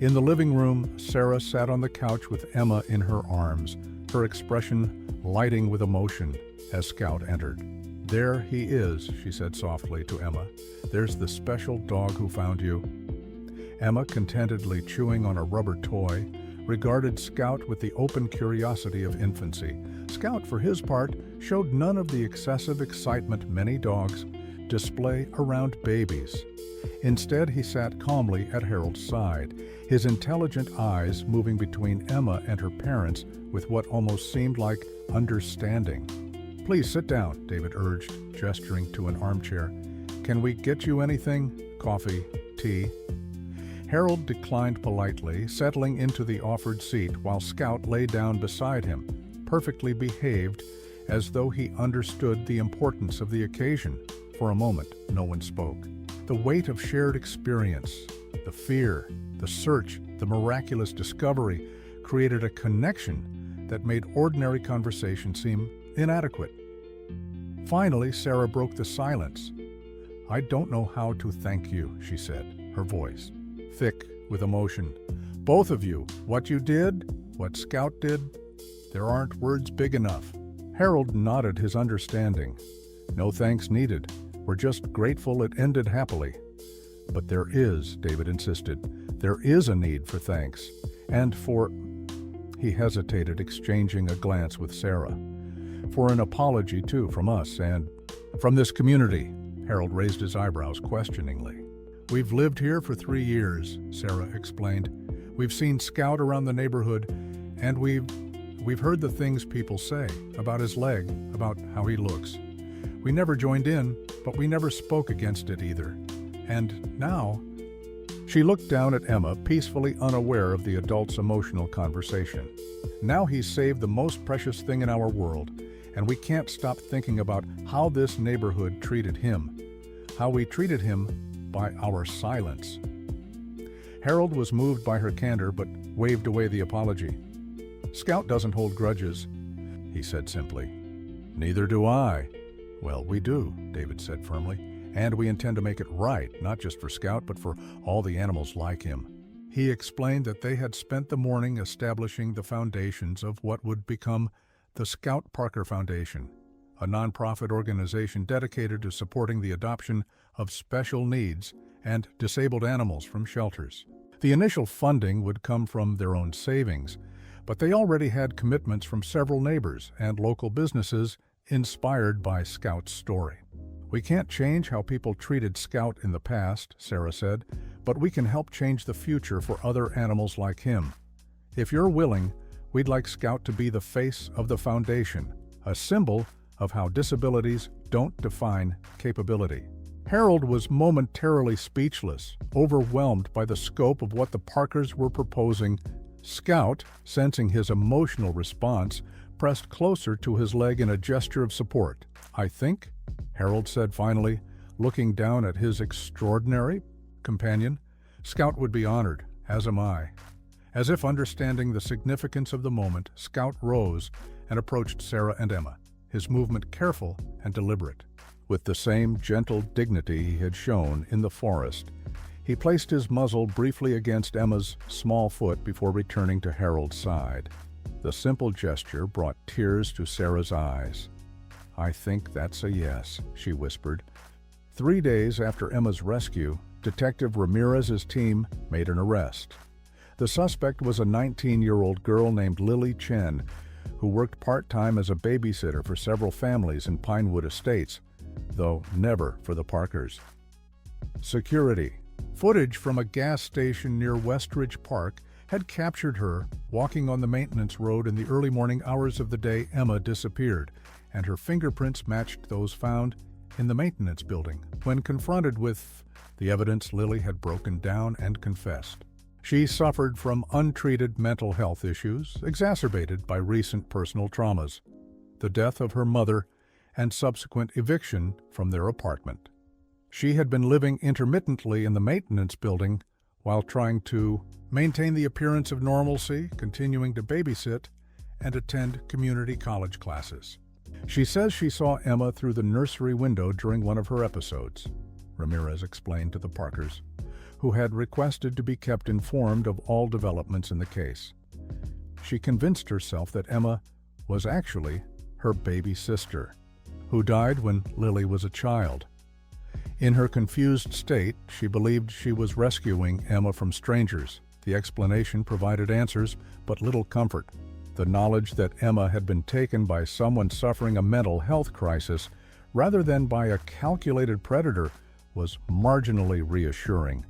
In the living room, Sarah sat on the couch with Emma in her arms, her expression lighting with emotion as Scout entered. "There he is," she said softly to Emma. "There's the special dog who found you." Emma, contentedly chewing on a rubber toy, regarded Scout with the open curiosity of infancy. Scout, for his part, showed none of the excessive excitement many dogs display around babies. Instead, he sat calmly at Harold's side, his intelligent eyes moving between Emma and her parents with what almost seemed like understanding. "Please sit down," David urged, gesturing to an armchair. "Can we get you anything? Coffee? Tea?" Harold declined politely, settling into the offered seat while Scout lay down beside him, perfectly behaved, as though he understood the importance of the occasion. For a moment, no one spoke. The weight of shared experience, the fear, the search, the miraculous discovery created a connection that made ordinary conversation seem inadequate. Finally, Sarah broke the silence. "I don't know how to thank you," she said, her voice thick with emotion. "Both of you, what you did, what Scout did, there aren't words big enough." Harold nodded his understanding. "No thanks needed. We're just grateful it ended happily." "But there is," David insisted, "there is a need for thanks. And for—" He hesitated, exchanging a glance with Sarah. "For an apology, too, from us and from this community." Harold raised his eyebrows questioningly. "We've lived here for 3 years," Sarah explained. "We've seen Scout around the neighborhood, and we've heard the things people say about his leg, about how he looks. We never joined in, but we never spoke against it either. And now—" She looked down at Emma, peacefully unaware of the adult's emotional conversation. "Now he's saved the most precious thing in our world, and we can't stop thinking about how this neighborhood treated him, how we treated him by our silence." Harold was moved by her candor but waved away the apology. "Scout doesn't hold grudges," he said simply. "Neither do I." "Well, we do," David said firmly, "and we intend to make it right, not just for Scout, but for all the animals like him." He explained that they had spent the morning establishing the foundations of what would become the Scout Parker Foundation, a nonprofit organization dedicated to supporting the adoption of special needs and disabled animals from shelters. The initial funding would come from their own savings, but they already had commitments from several neighbors and local businesses inspired by Scout's story. "We can't change how people treated Scout in the past," Sarah said, "but we can help change the future for other animals like him. If you're willing, we'd like Scout to be the face of the foundation, a symbol of how disabilities don't define capability." Harold was momentarily speechless, overwhelmed by the scope of what the Parkers were proposing. Scout, sensing his emotional response, pressed closer to his leg in a gesture of support. "I think," Harold said finally, looking down at his extraordinary companion, "Scout would be honored, as am I." As if understanding the significance of the moment, Scout rose and approached Sarah and Emma, his movement careful and deliberate. With the same gentle dignity he had shown in the forest, he placed his muzzle briefly against Emma's small foot before returning to Harold's side. The simple gesture brought tears to Sarah's eyes. "I think that's a yes," she whispered. 3 days after Emma's rescue, Detective Ramirez's team made an arrest. The suspect was a 19-year-old girl named Lily Chen, who worked part-time as a babysitter for several families in Pinewood Estates, though never for the Parkers. Security. Footage from a gas station near Westridge Park had captured her walking on the maintenance road in the early morning hours of the day Emma disappeared, and her fingerprints matched those found in the maintenance building. When confronted with the evidence, Lily had broken down and confessed. She suffered from untreated mental health issues, exacerbated by recent personal traumas, the death of her mother, and subsequent eviction from their apartment. She had been living intermittently in the maintenance building while trying to maintain the appearance of normalcy, continuing to babysit, and attend community college classes. She says she saw Emma through the nursery window during one of her episodes, Ramirez explained to the Parkers, who had requested to be kept informed of all developments in the case. She convinced herself that Emma was actually her baby sister, who died when Lily was a child. In her confused state, she believed she was rescuing Emma from strangers. The explanation provided answers, but little comfort. The knowledge that Emma had been taken by someone suffering a mental health crisis rather than by a calculated predator was marginally reassuring.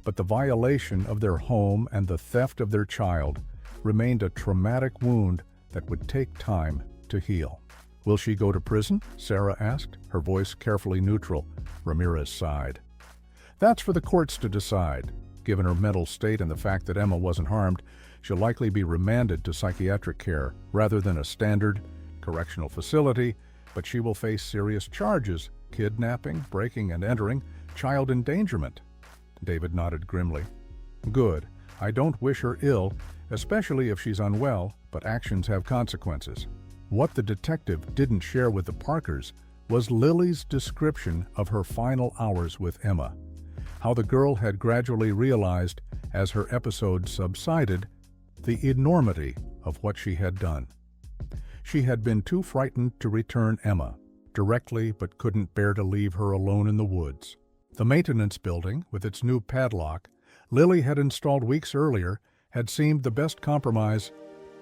But the violation of their home and the theft of their child remained a traumatic wound that would take time to heal. "Will she go to prison?" Sarah asked, her voice carefully neutral. Ramirez sighed. "That's for the courts to decide. Given her mental state and the fact that Emma wasn't harmed, she'll likely be remanded to psychiatric care rather than a standard correctional facility, but she will face serious charges: kidnapping, breaking and entering, child endangerment." David nodded grimly. "Good. I don't wish her ill, especially if she's unwell, but actions have consequences." What the detective didn't share with the Parkers was Lily's description of her final hours with Emma, how the girl had gradually realized, as her episode subsided, the enormity of what she had done. She had been too frightened to return Emma directly, but couldn't bear to leave her alone in the woods. The maintenance building, with its new padlock Lily had installed weeks earlier, had seemed the best compromise,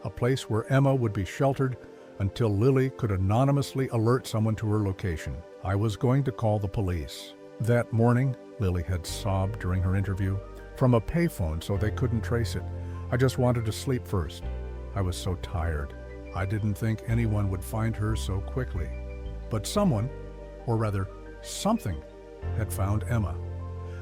a place where Emma would be sheltered until Lily could anonymously alert someone to her location. "I was going to call the police." That morning, Lily had sobbed during her interview, "from a payphone so they couldn't trace it. I just wanted to sleep first. I was so tired. I didn't think anyone would find her so quickly." But someone, or rather something, had found Emma.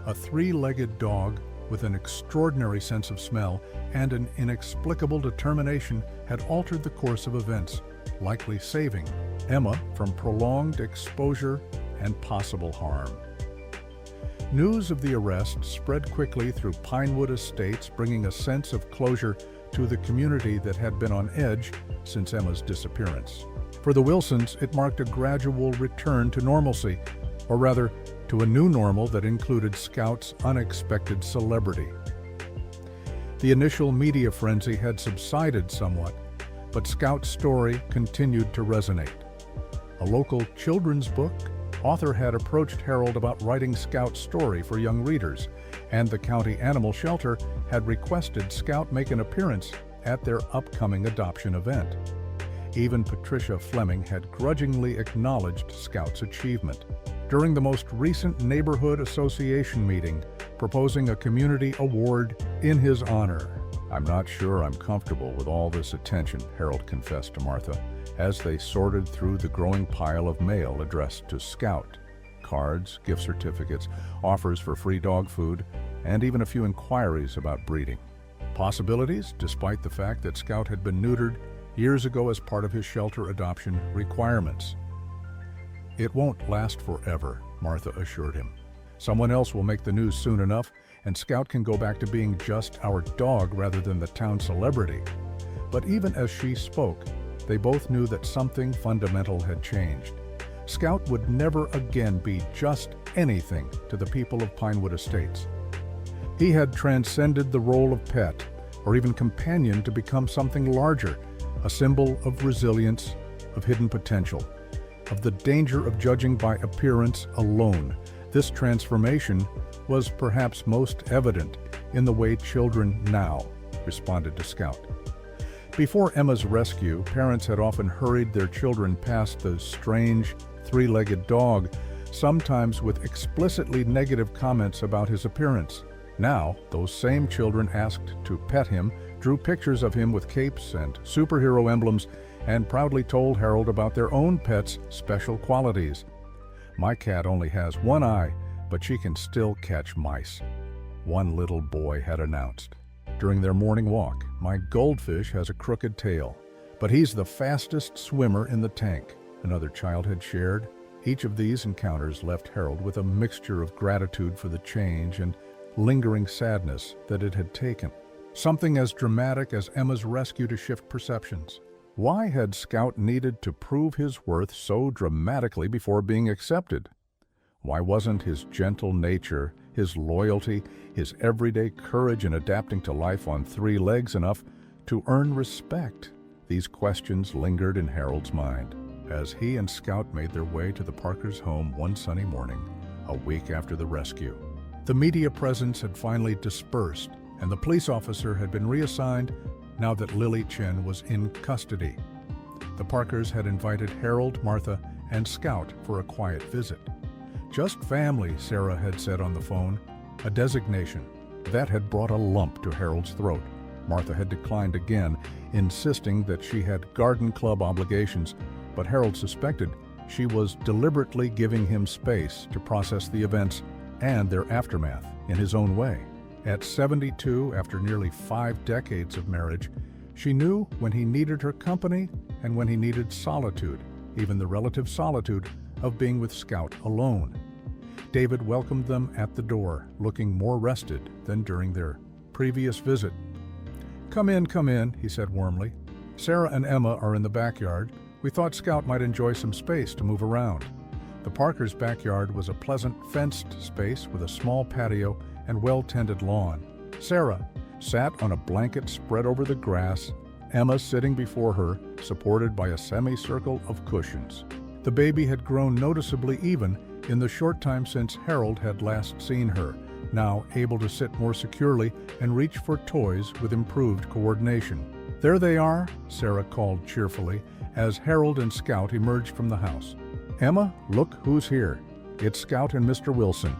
A 3-legged dog with an extraordinary sense of smell and an inexplicable determination had altered the course of events, likely saving Emma from prolonged exposure and possible harm. News of the arrest spread quickly through Pinewood Estates, bringing a sense of closure to the community that had been on edge since Emma's disappearance. For the Wilsons, it marked a gradual return to normalcy, or rather, to a new normal that included Scout's unexpected celebrity. The initial media frenzy had subsided somewhat, but Scout's story continued to resonate. A local children's book author had approached Herald about writing Scout's story for young readers, and the county animal shelter had requested Scout make an appearance at their upcoming adoption event. Even Patricia Fleming had grudgingly acknowledged Scout's achievement during the most recent neighborhood association meeting, proposing a community award in his honor. "I'm not sure I'm comfortable with all this attention," Harold confessed to Martha, as they sorted through the growing pile of mail addressed to Scout. Cards, gift certificates, offers for free dog food, and even a few inquiries about breeding. Possibilities, despite the fact that Scout had been neutered years ago as part of his shelter adoption requirements. "It won't last forever," Martha assured him. "Someone else will make the news soon enough, and Scout can go back to being just our dog rather than the town celebrity." But even as she spoke, they both knew that something fundamental had changed. Scout would never again be just anything to the people of Pinewood Estates. He had transcended the role of pet or even companion to become something larger, a symbol of resilience, of hidden potential. of the danger of judging by appearance alone. This transformation was perhaps most evident in the way children now responded to Scout. Before Emma's rescue, parents had often hurried their children past the strange, three-legged dog, sometimes with explicitly negative comments about his appearance. Now, those same children asked to pet him, drew pictures of him with capes and superhero emblems, and proudly told Harold about their own pet's special qualities. "My cat only has one eye, but she can still catch mice," one little boy had announced. During their morning walk, "My goldfish has a crooked tail, but he's the fastest swimmer in the tank," another child had shared. Each of these encounters left Harold with a mixture of gratitude for the change and lingering sadness that it had taken. Something as dramatic as Emma's rescue to shift perceptions. Why had Scout needed to prove his worth so dramatically before being accepted? Why wasn't his gentle nature, his loyalty, his everyday courage in adapting to life on three legs enough to earn respect? These questions lingered in Harold's mind as he and Scout made their way to the Parkers' home one sunny morning, a week after the rescue. The media presence had finally dispersed, and the police officer had been reassigned now that Lily Chen was in custody. The Parkers had invited Harold, Martha, and Scout for a quiet visit. "Just family," Sarah had said on the phone, a designation that had brought a lump to Harold's throat. Martha had declined again, insisting that she had garden club obligations, but Harold suspected she was deliberately giving him space to process the events and their aftermath in his own way. At 72, after nearly 5 decades of marriage, she knew when he needed her company and when he needed solitude, even the relative solitude of being with Scout alone. David welcomed them at the door, looking more rested than during their previous visit. Come in," he said warmly. "Sarah and Emma are in the backyard. We thought Scout might enjoy some space to move around." The Parkers' backyard was a pleasant fenced space with a small patio and well-tended lawn. Sarah sat on a blanket spread over the grass, Emma sitting before her, supported by a semicircle of cushions. The baby had grown noticeably even in the short time since Harold had last seen her, now able to sit more securely and reach for toys with improved coordination. "There they are," Sarah called cheerfully as Harold and Scout emerged from the house. "Emma, look who's here. It's Scout and Mr. Wilson."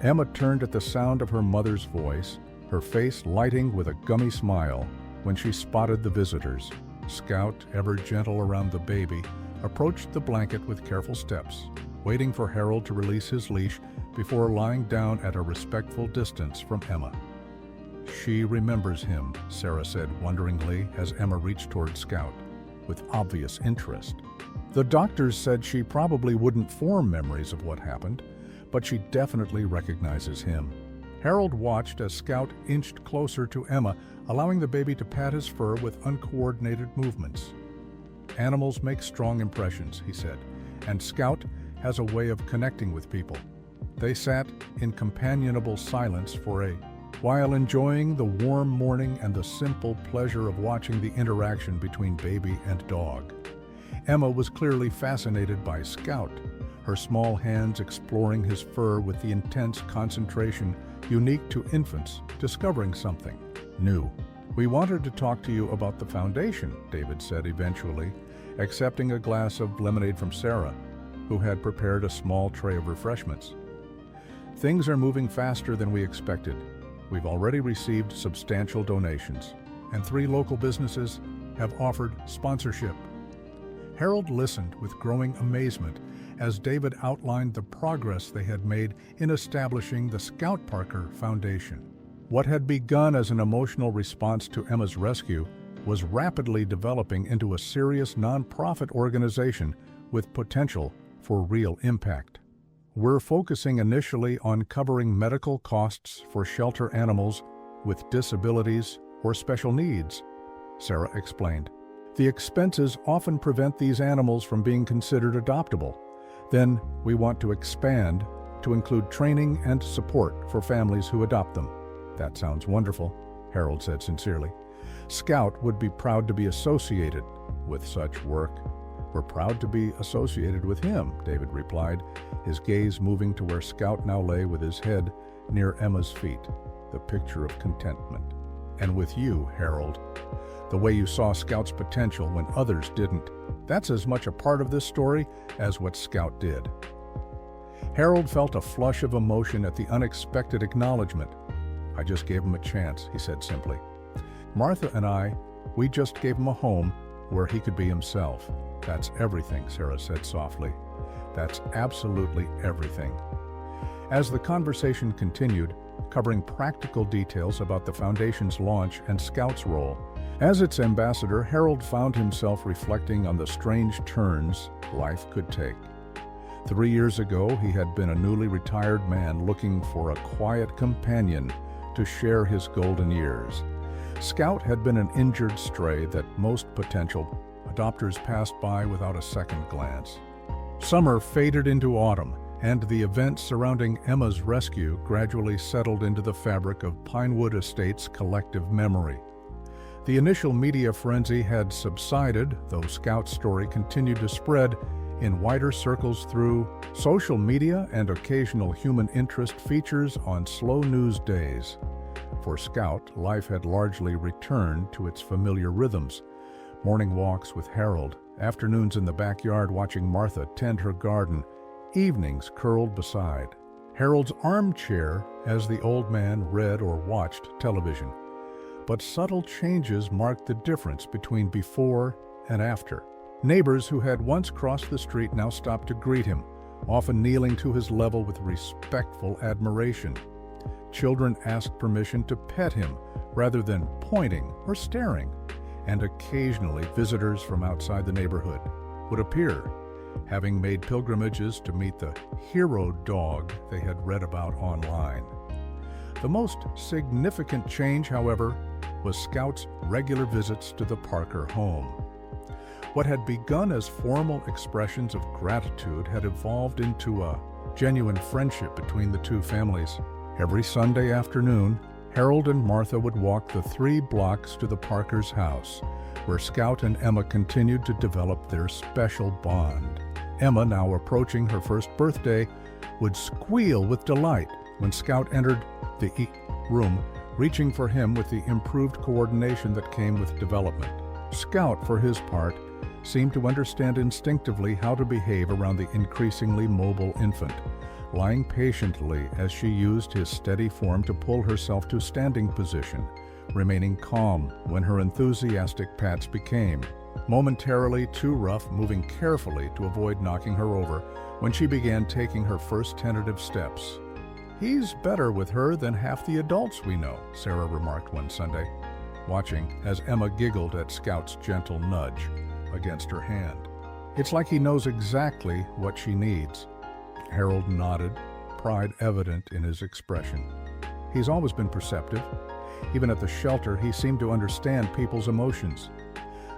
Emma turned at the sound of her mother's voice, her face lighting with a gummy smile when she spotted the visitors. Scout, ever gentle around the baby, approached the blanket with careful steps, waiting for Harold to release his leash before lying down at a respectful distance from Emma. "She remembers him," Sarah said wonderingly as Emma reached toward Scout, with obvious interest. "The doctors said she probably wouldn't form memories of what happened, but she definitely recognizes him." Harold watched as Scout inched closer to Emma, allowing the baby to pat his fur with uncoordinated movements. "Animals make strong impressions," he said, "and Scout has a way of connecting with people." They sat in companionable silence for a while, enjoying the warm morning and the simple pleasure of watching the interaction between baby and dog. Emma was clearly fascinated by Scout, her small hands exploring his fur with the intense concentration unique to infants discovering something new. "We wanted to talk to you about the foundation," David said eventually, accepting a glass of lemonade from Sarah, who had prepared a small tray of refreshments. "Things are moving faster than we expected. We've already received substantial donations, and 3 local businesses have offered sponsorship." Harold listened with growing amazement as David outlined the progress they had made in establishing the Scout Parker Foundation. What had begun as an emotional response to Emma's rescue was rapidly developing into a serious nonprofit organization with potential for real impact. "We're focusing initially on covering medical costs for shelter animals with disabilities or special needs," Sarah explained. "The expenses often prevent these animals from being considered adoptable. Then we want to expand to include training and support for families who adopt them." "That sounds wonderful," Harold said sincerely. Scout would be proud to be associated with such work. We're proud to be associated with him, David replied, his gaze moving to where Scout now lay with his head near Emma's feet, the picture of contentment. And with you, Harold, the way you saw Scout's potential when others didn't. That's as much a part of this story as what Scout did. Harold felt a flush of emotion at the unexpected acknowledgement. I just gave him a chance, he said simply. Martha and we just gave him a home where he could be himself. That's everything, Sarah said softly. That's absolutely everything. As the conversation continued, covering practical details about the Foundation's launch and Scout's role, as its ambassador, Harold found himself reflecting on the strange turns life could take. 3 years ago, he had been a newly retired man looking for a quiet companion to share his golden years. Scout had been an injured stray that most potential adopters passed by without a second glance. Summer faded into autumn, and the events surrounding Emma's rescue gradually settled into the fabric of Pinewood Estate's collective memory. The initial media frenzy had subsided, though Scout's story continued to spread in wider circles through social media and occasional human interest features on slow news days. For Scout, life had largely returned to its familiar rhythms. Morning walks with Harold, afternoons in the backyard watching Martha tend her garden, evenings curled beside Harold's armchair as the old man read or watched television. But subtle changes marked the difference between before and after. Neighbors who had once crossed the street now stopped to greet him, often kneeling to his level with respectful admiration. Children asked permission to pet him rather than pointing or staring, and occasionally visitors from outside the neighborhood would appear, having made pilgrimages to meet the hero dog they had read about online. The most significant change, however, was Scout's regular visits to the Parker home. What had begun as formal expressions of gratitude had evolved into a genuine friendship between the two families. Every Sunday afternoon, Harold and Martha would walk the 3 blocks to the Parker's house, where Scout and Emma continued to develop their special bond. Emma, now approaching her first birthday, would squeal with delight when Scout entered the room, reaching for him with the improved coordination that came with development. Scout, for his part, seemed to understand instinctively how to behave around the increasingly mobile infant, lying patiently as she used his steady form to pull herself to standing position, remaining calm when her enthusiastic pats became momentarily too rough, moving carefully to avoid knocking her over when she began taking her first tentative steps. "He's better with her than half the adults we know," Sarah remarked one Sunday, watching as Emma giggled at Scout's gentle nudge against her hand. "It's like he knows exactly what she needs." Harold nodded, pride evident in his expression. He's always been perceptive. Even at the shelter, he seemed to understand people's emotions.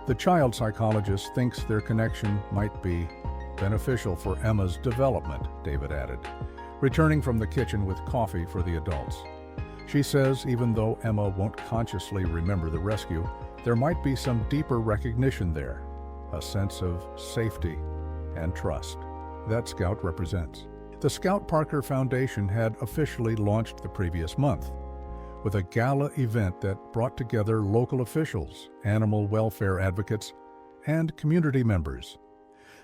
The child psychologist thinks their connection might be beneficial for Emma's development, David added, returning from the kitchen with coffee for the adults. She says even though Emma won't consciously remember the rescue, there might be some deeper recognition there, a sense of safety and trust that Scout represents. The Scout Parker Foundation had officially launched the previous month, with a gala event that brought together local officials, animal welfare advocates, and community members.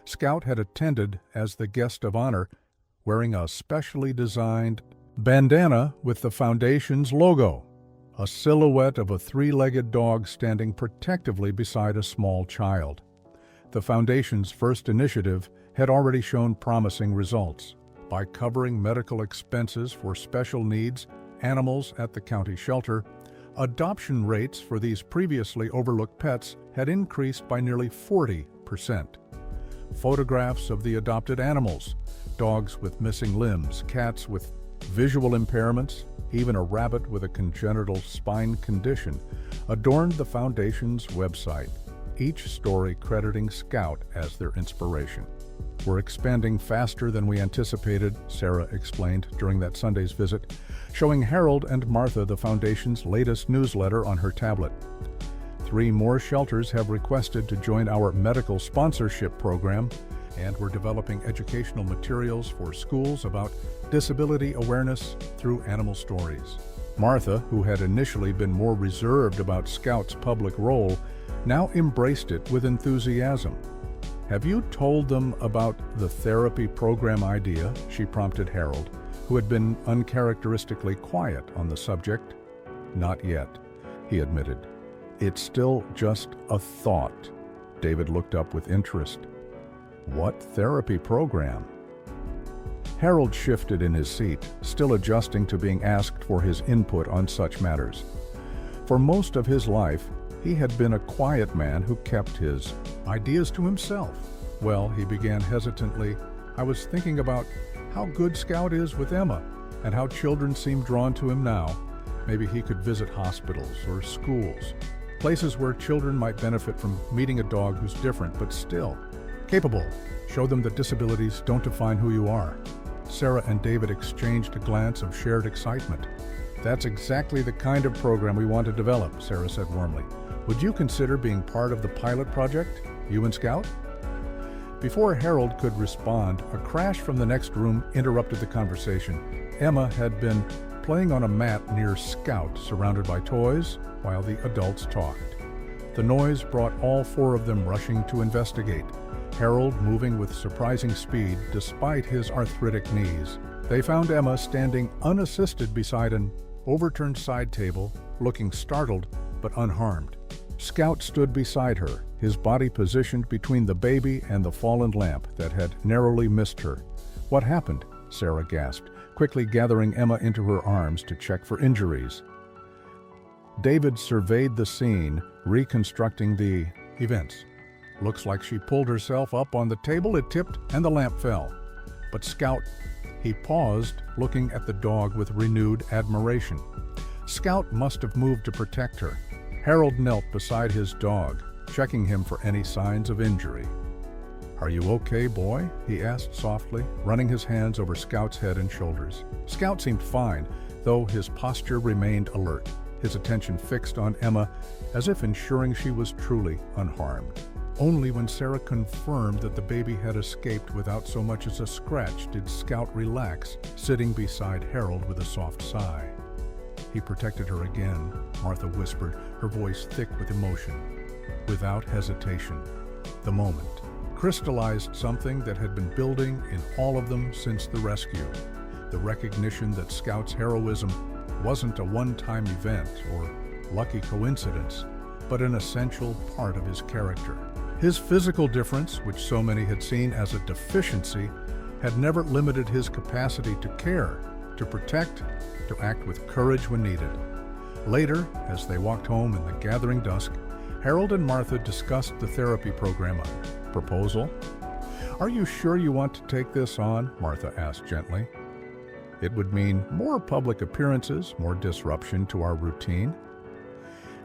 Scout had attended as the guest of honor, wearing a specially designed bandana with the Foundation's logo, a silhouette of a 3-legged dog standing protectively beside a small child. The Foundation's first initiative had already shown promising results. By covering medical expenses for special needs animals at the county shelter, adoption rates for these previously overlooked pets had increased by nearly 40%. Photographs of the adopted animals, dogs with missing limbs, cats with visual impairments, even a rabbit with a congenital spine condition, adorned the Foundation's website, each story crediting Scout as their inspiration. "We're expanding faster than we anticipated," Sarah explained during that Sunday's visit, showing Harold and Martha the Foundation's latest newsletter on her tablet. 3 more shelters have requested to join our medical sponsorship program, and we're developing educational materials for schools about disability awareness through animal stories. Martha, who had initially been more reserved about Scout's public role, now embraced it with enthusiasm. "Have you told them about the therapy program idea?" she prompted Harold, who had been uncharacteristically quiet on the subject. "Not yet," he admitted. "It's still just a thought." David looked up with interest. "What therapy program?" Harold shifted in his seat, still adjusting to being asked for his input on such matters. For most of his life, he had been a quiet man who kept his ideas to himself. "Well," he began hesitantly, "I was thinking about how good Scout is with Emma and how children seem drawn to him now. Maybe he could visit hospitals or schools, places where children might benefit from meeting a dog who's different but still capable. Show them that disabilities don't define who you are." Sarah and David exchanged a glance of shared excitement. "That's exactly the kind of program we want to develop," Sarah said warmly. "Would you consider being part of the pilot project, you and Scout?" Before Harold could respond, a crash from the next room interrupted the conversation. Emma had been playing on a mat near Scout, surrounded by toys, while the adults talked. The noise brought all 4 of them rushing to investigate, Harold moving with surprising speed despite his arthritic knees. They found Emma standing unassisted beside an overturned side table, looking startled but unharmed. Scout stood beside her, his body positioned between the baby and the fallen lamp that had narrowly missed her. "What happened?" Sarah gasped, quickly gathering Emma into her arms to check for injuries. David surveyed the scene, reconstructing the events. "Looks like she pulled herself up on the table, it tipped, and the lamp fell. But Scout..." He paused, looking at the dog with renewed admiration. Scout must have moved to protect her. Harold knelt beside his dog, checking him for any signs of injury. "Are you okay, boy?" he asked softly, running his hands over Scout's head and shoulders. Scout seemed fine, though his posture remained alert, his attention fixed on Emma, as if ensuring she was truly unharmed. Only when Sarah confirmed that the baby had escaped without so much as a scratch did Scout relax, sitting beside Harold with a soft sigh. "He protected her again," Martha whispered, her voice thick with emotion. Without hesitation, the moment crystallized something that had been building in all of them since the rescue. The recognition that Scout's heroism wasn't a one-time event or lucky coincidence, but an essential part of his character. His physical difference, which so many had seen as a deficiency, had never limited his capacity to care, to protect, to act with courage when needed. Later, as they walked home in the gathering dusk, Harold and Martha discussed the therapy program proposal. "Are you sure you want to take this on?" Martha asked gently. "It would mean more public appearances, more disruption to our routine."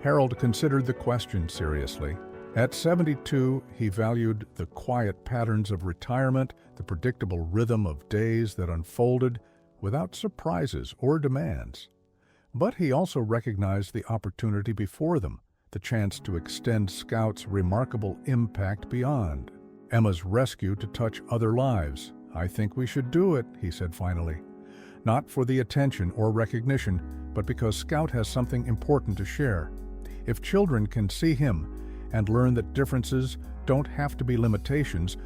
Harold considered the question seriously. At 72, he valued the quiet patterns of retirement, the predictable rhythm of days that unfolded without surprises or demands. But he also recognized the opportunity before them, the chance to extend Scout's remarkable impact beyond Emma's rescue to touch other lives. "I think we should do it," he said finally. "Not for the attention or recognition, but because Scout has something important to share. If children can see him and learn that differences don't have to be limitations,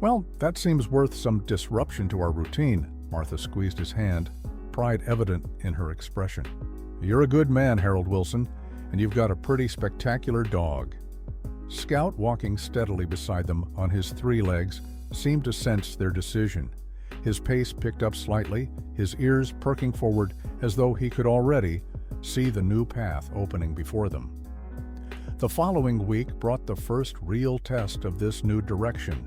well, that seems worth some disruption to our routine." Martha squeezed his hand, pride evident in her expression. "You're a good man, Harold Wilson, and you've got a pretty spectacular dog." Scout, walking steadily beside them on his 3 legs, seemed to sense their decision. His pace picked up slightly, his ears perking forward as though he could already see the new path opening before them. The following week brought the first real test of this new direction.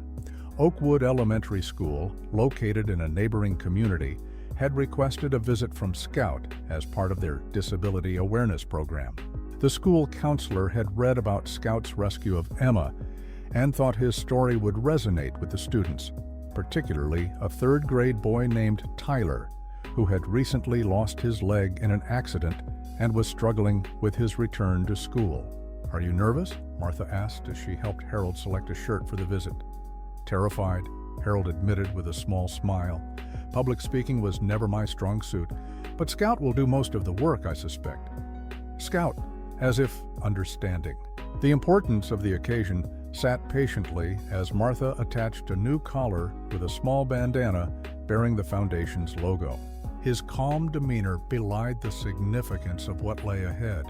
Oakwood Elementary School, located in a neighboring community, had requested a visit from Scout as part of their disability awareness program. The school counselor had read about Scout's rescue of Emma and thought his story would resonate with the students, particularly a 3rd-grade boy named Tyler, who had recently lost his leg in an accident and was struggling with his return to school. "Are you nervous?" Martha asked as she helped Harold select a shirt for the visit. "Terrified," Harold admitted with a small smile. "Public speaking was never my strong suit, but Scout will do most of the work, I suspect." Scout, as if understanding the importance of the occasion, sat patiently as Martha attached a new collar with a small bandana bearing the Foundation's logo. His calm demeanor belied the significance of what lay ahead.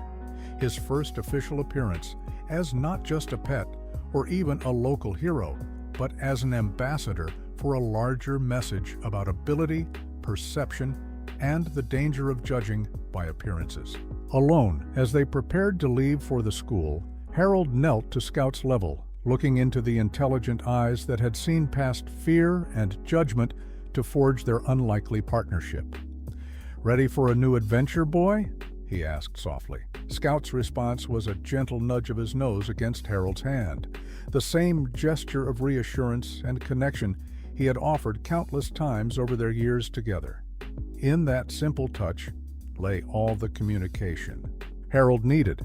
His first official appearance as not just a pet or even a local hero, but as an ambassador for a larger message about ability, perception, and the danger of judging by appearances. Alone, as they prepared to leave for the school, Harold knelt to Scout's level, looking into the intelligent eyes that had seen past fear and judgment to forge their unlikely partnership. "Ready for a new adventure, boy?" he asked softly. Scout's response was a gentle nudge of his nose against Harold's hand, the same gesture of reassurance and connection he had offered countless times over their years together. In that simple touch lay all the communication Harold needed.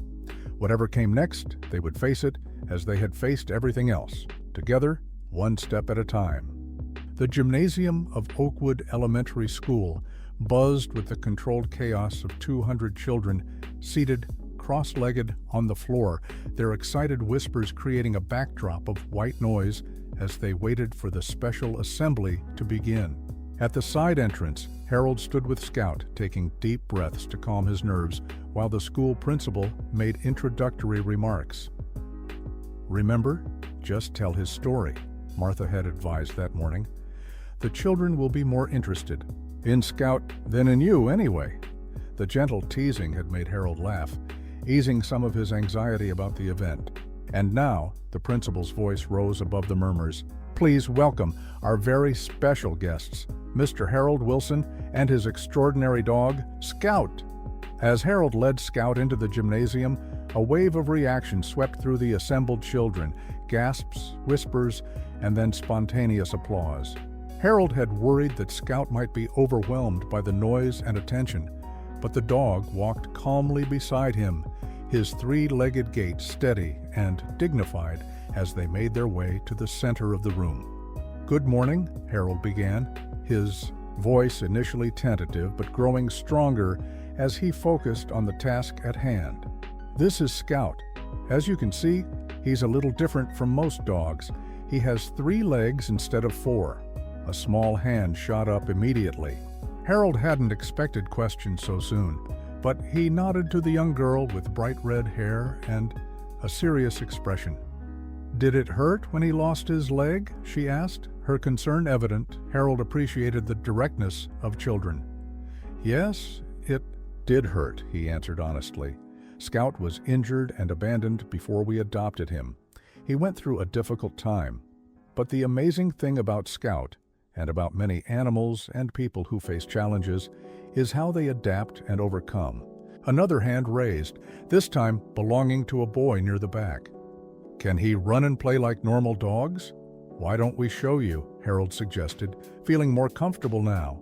Whatever came next, they would face it as they had faced everything else, together, one step at a time. The gymnasium of Oakwood Elementary School buzzed with the controlled chaos of 200 children seated cross-legged on the floor, their excited whispers creating a backdrop of white noise as they waited for the special assembly to begin. At the side entrance, Harold stood with Scout, taking deep breaths to calm his nerves, while the school principal made introductory remarks. "Remember, just tell his story," Martha had advised that morning. "The children will be more interested in Scout than in you, anyway." The gentle teasing had made Harold laugh, easing some of his anxiety about the event. And now, the principal's voice rose above the murmurs. "Please welcome our very special guests, Mr. Harold Wilson and his extraordinary dog, Scout." As Harold led Scout into the gymnasium, a wave of reaction swept through the assembled children, gasps, whispers, and then spontaneous applause. Harold had worried that Scout might be overwhelmed by the noise and attention, but the dog walked calmly beside him, his three-legged gait steady and dignified as they made their way to the center of the room. "Good morning," Harold began, his voice initially tentative but growing stronger as he focused on the task at hand. "This is Scout. As you can see, he's a little different from most dogs. He has 3 legs instead of 4. A small hand shot up immediately. Harold hadn't expected questions so soon, but he nodded to the young girl with bright red hair and a serious expression. "Did it hurt when he lost his leg?" she asked, her concern evident. Harold appreciated the directness of children. "Yes, it did hurt," he answered honestly. "Scout was injured and abandoned before we adopted him. He went through a difficult time. But the amazing thing about Scout, and about many animals and people who face challenges, is how they adapt and overcome." Another hand raised, this time belonging to a boy near the back. "Can he run and play like normal dogs?" "Why don't we show you?" Harold suggested, feeling more comfortable now.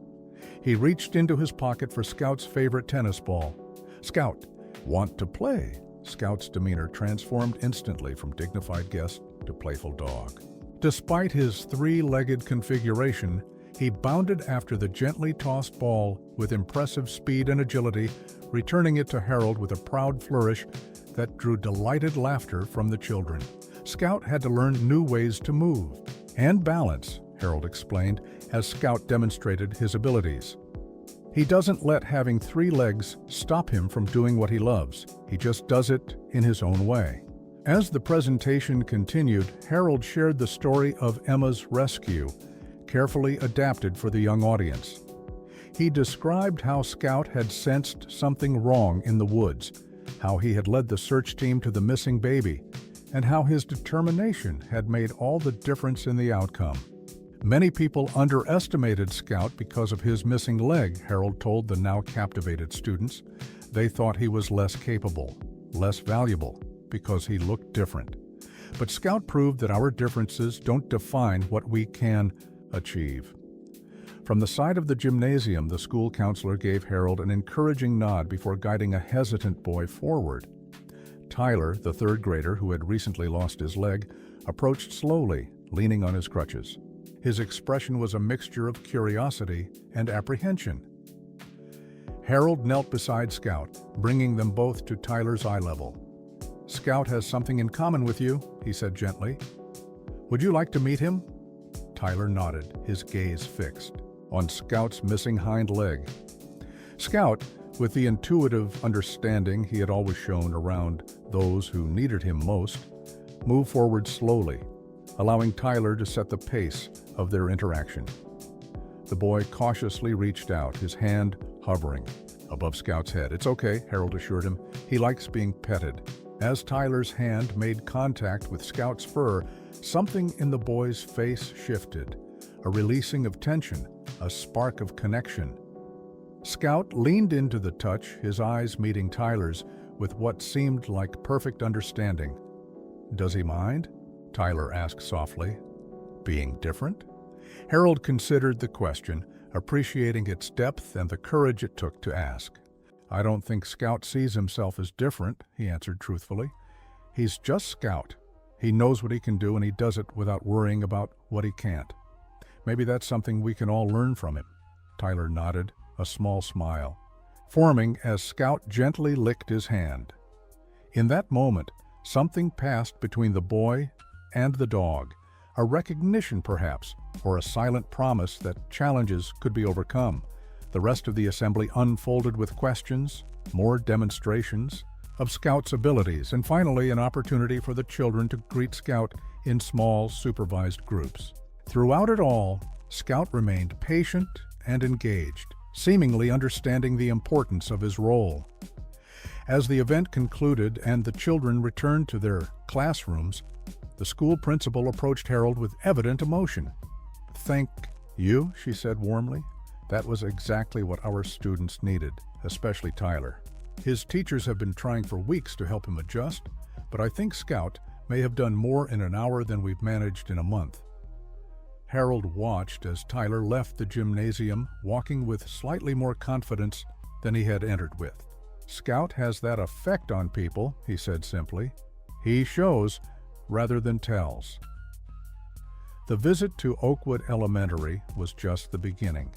He reached into his pocket for Scout's favorite tennis ball. "Scout, want to play?" Scout's demeanor transformed instantly from dignified guest to playful dog. Despite his 3-legged configuration, he bounded after the gently tossed ball with impressive speed and agility, returning it to Harold with a proud flourish that drew delighted laughter from the children. Scout had to learn new ways to move and balance, Harold explained, as Scout demonstrated his abilities. He doesn't let having 3 legs stop him from doing what he loves. He just does it in his own way. As the presentation continued, Harold shared the story of Emma's rescue, carefully adapted for the young audience. He described how Scout had sensed something wrong in the woods, how he had led the search team to the missing baby, and how his determination had made all the difference in the outcome. Many people underestimated Scout because of his missing leg, Harold told the now captivated students. They thought he was less capable, less valuable, because he looked different. But Scout proved that our differences don't define what we can achieve. From the side of the gymnasium, the school counselor gave Harold an encouraging nod before guiding a hesitant boy forward. Tyler, the third grader who had recently lost his leg, approached slowly, leaning on his crutches. His expression was a mixture of curiosity and apprehension. Harold knelt beside Scout, bringing them both to Tyler's eye level. "Scout has something in common with you," he said gently. "Would you like to meet him?" Tyler nodded, his gaze fixed on Scout's missing hind leg. Scout, with the intuitive understanding he had always shown around those who needed him most, moved forward slowly, allowing Tyler to set the pace of their interaction. The boy cautiously reached out, his hand hovering above Scout's head. "It's okay," Harold assured him. "He likes being petted." As Tyler's hand made contact with Scout's fur, something in the boy's face shifted, a releasing of tension, a spark of connection. Scout leaned into the touch, his eyes meeting Tyler's with what seemed like perfect understanding. "Does he mind?" Tyler asked softly. "Being different?" Harold considered the question, appreciating its depth and the courage it took to ask. "I don't think Scout sees himself as different," he answered truthfully. "He's just Scout. He knows what he can do and he does it without worrying about what he can't. Maybe that's something we can all learn from him." Tyler nodded, a small smile forming as Scout gently licked his hand. In that moment, something passed between the boy and the dog, a recognition perhaps, or a silent promise that challenges could be overcome. The rest of the assembly unfolded with questions, more demonstrations of Scout's abilities, and finally an opportunity for the children to greet Scout in small, supervised groups. Throughout it all, Scout remained patient and engaged, seemingly understanding the importance of his role. As the event concluded and the children returned to their classrooms, the school principal approached Harold with evident emotion. "Thank you," she said warmly. "That was exactly what our students needed, especially Tyler. His teachers have been trying for weeks to help him adjust, but I think Scout may have done more in an hour than we've managed in a month." Harold watched as Tyler left the gymnasium, walking with slightly more confidence than he had entered with. "Scout has that effect on people," he said simply. "He shows rather than tells." The visit to Oakwood Elementary was just the beginning.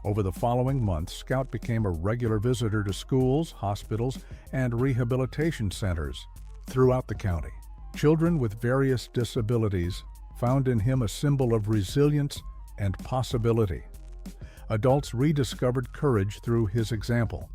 Over the following months, Scout became a regular visitor to schools, hospitals, and rehabilitation centers throughout the county. Children with various disabilities found in him a symbol of resilience and possibility. Adults rediscovered courage through his example.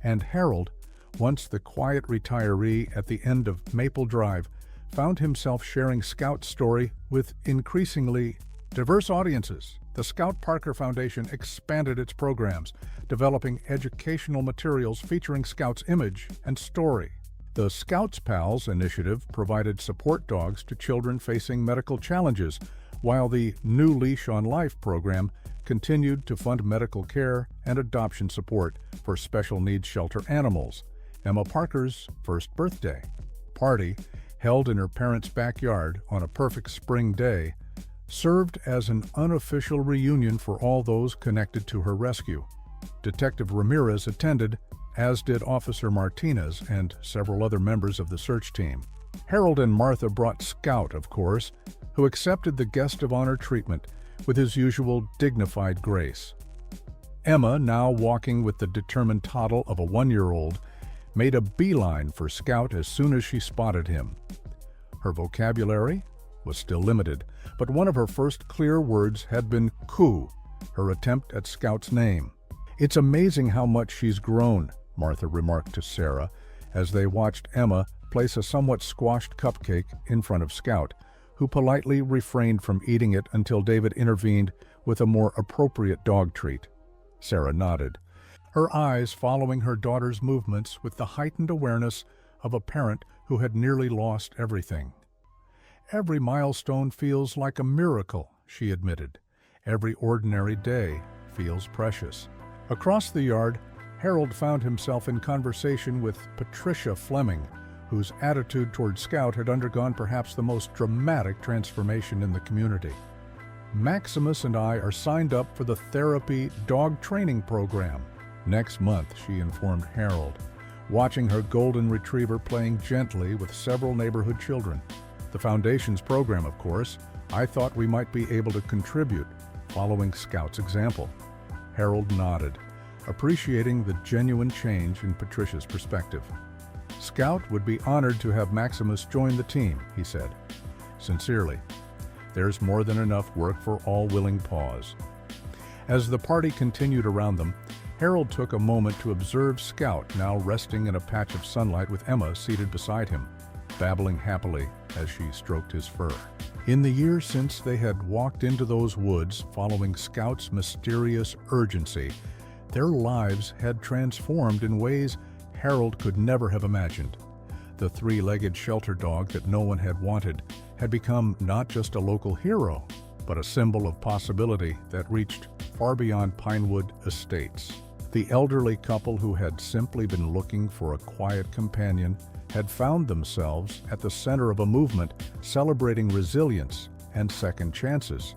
And Harold, once the quiet retiree at the end of Maple Drive, found himself sharing Scout's story with increasingly diverse audiences. The Scout Parker Foundation expanded its programs, developing educational materials featuring Scout's image and story. The Scouts Pals initiative provided support dogs to children facing medical challenges, while the New Leash on Life program continued to fund medical care and adoption support for special needs shelter animals. Emma Parker's first birthday party, held in her parents' backyard on a perfect spring day, served as an unofficial reunion for all those connected to her rescue. Detective Ramirez attended, as did Officer Martinez and several other members of the search team. Harold and Martha brought Scout, of course, who accepted the guest of honor treatment with his usual dignified grace. Emma, now walking with the determined toddle of a 1-year-old, made a beeline for Scout as soon as she spotted him. Her vocabulary was still limited, but one of her first clear words had been "Coo," her attempt at Scout's name. "It's amazing how much she's grown," Martha remarked to Sarah as they watched Emma place a somewhat squashed cupcake in front of Scout, who politely refrained from eating it until David intervened with a more appropriate dog treat. Sarah nodded, her eyes following her daughter's movements with the heightened awareness of a parent who had nearly lost everything. "Every milestone feels like a miracle," she admitted. "Every ordinary day feels precious." Across the yard, Harold found himself in conversation with Patricia Fleming, whose attitude toward Scout had undergone perhaps the most dramatic transformation in the community. "Maximus and I are signed up for the therapy dog training program next month," she informed Harold. watching her golden retriever playing gently with several neighborhood children. The Foundation's program, of course. I thought we might be able to contribute, following Scout's example. Harold nodded, appreciating the genuine change in Patricia's perspective. Scout would be honored to have Maximus join the team, he said. Sincerely. There's more than enough work for all willing paws. As the party continued around them, Harold took a moment to observe Scout, now resting in a patch of sunlight with Emma seated beside him, babbling happily as she stroked his fur. In the years since they had walked into those woods following Scout's mysterious urgency, their lives had transformed in ways Harold could never have imagined. The three-legged shelter dog that no one had wanted had become not just a local hero, but a symbol of possibility that reached far beyond Pinewood Estates. The elderly couple who had simply been looking for a quiet companion had found themselves at the center of a movement celebrating resilience and second chances.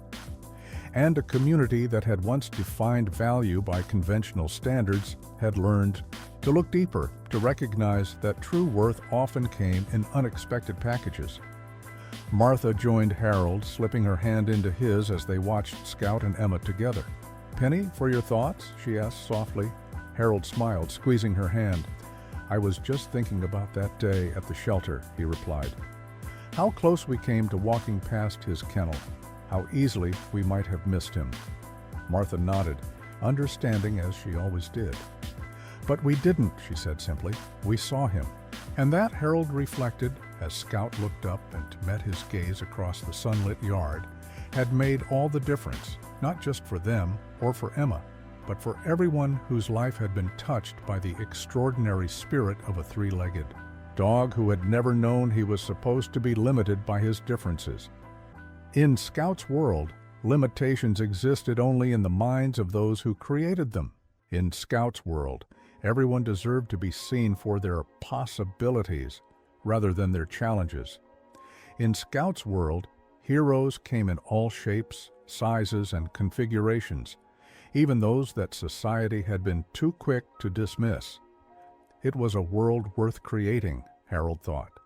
And a community that had once defined value by conventional standards had learned to look deeper, to recognize that true worth often came in unexpected packages. Martha joined Harold, slipping her hand into his as they watched Scout and Emma together. "Penny, for your thoughts?" she asked softly. Harold smiled, squeezing her hand. "I was just thinking about that day at the shelter," he replied. "How close we came to walking past his kennel. How easily we might have missed him." Martha nodded, understanding as she always did. "But we didn't," she said simply. "We saw him." And that, Harold reflected, as Scout looked up and met his gaze across the sunlit yard, had made all the difference, not just for them or for Emma, but for everyone whose life had been touched by the extraordinary spirit of a three-legged dog who had never known he was supposed to be limited by his differences. In Scout's world, limitations existed only in the minds of those who created them. In Scout's world, everyone deserved to be seen for their possibilities rather than their challenges. In Scout's world, heroes came in all shapes, sizes, and configurations, even those that society had been too quick to dismiss. It was a world worth creating, Harold thought.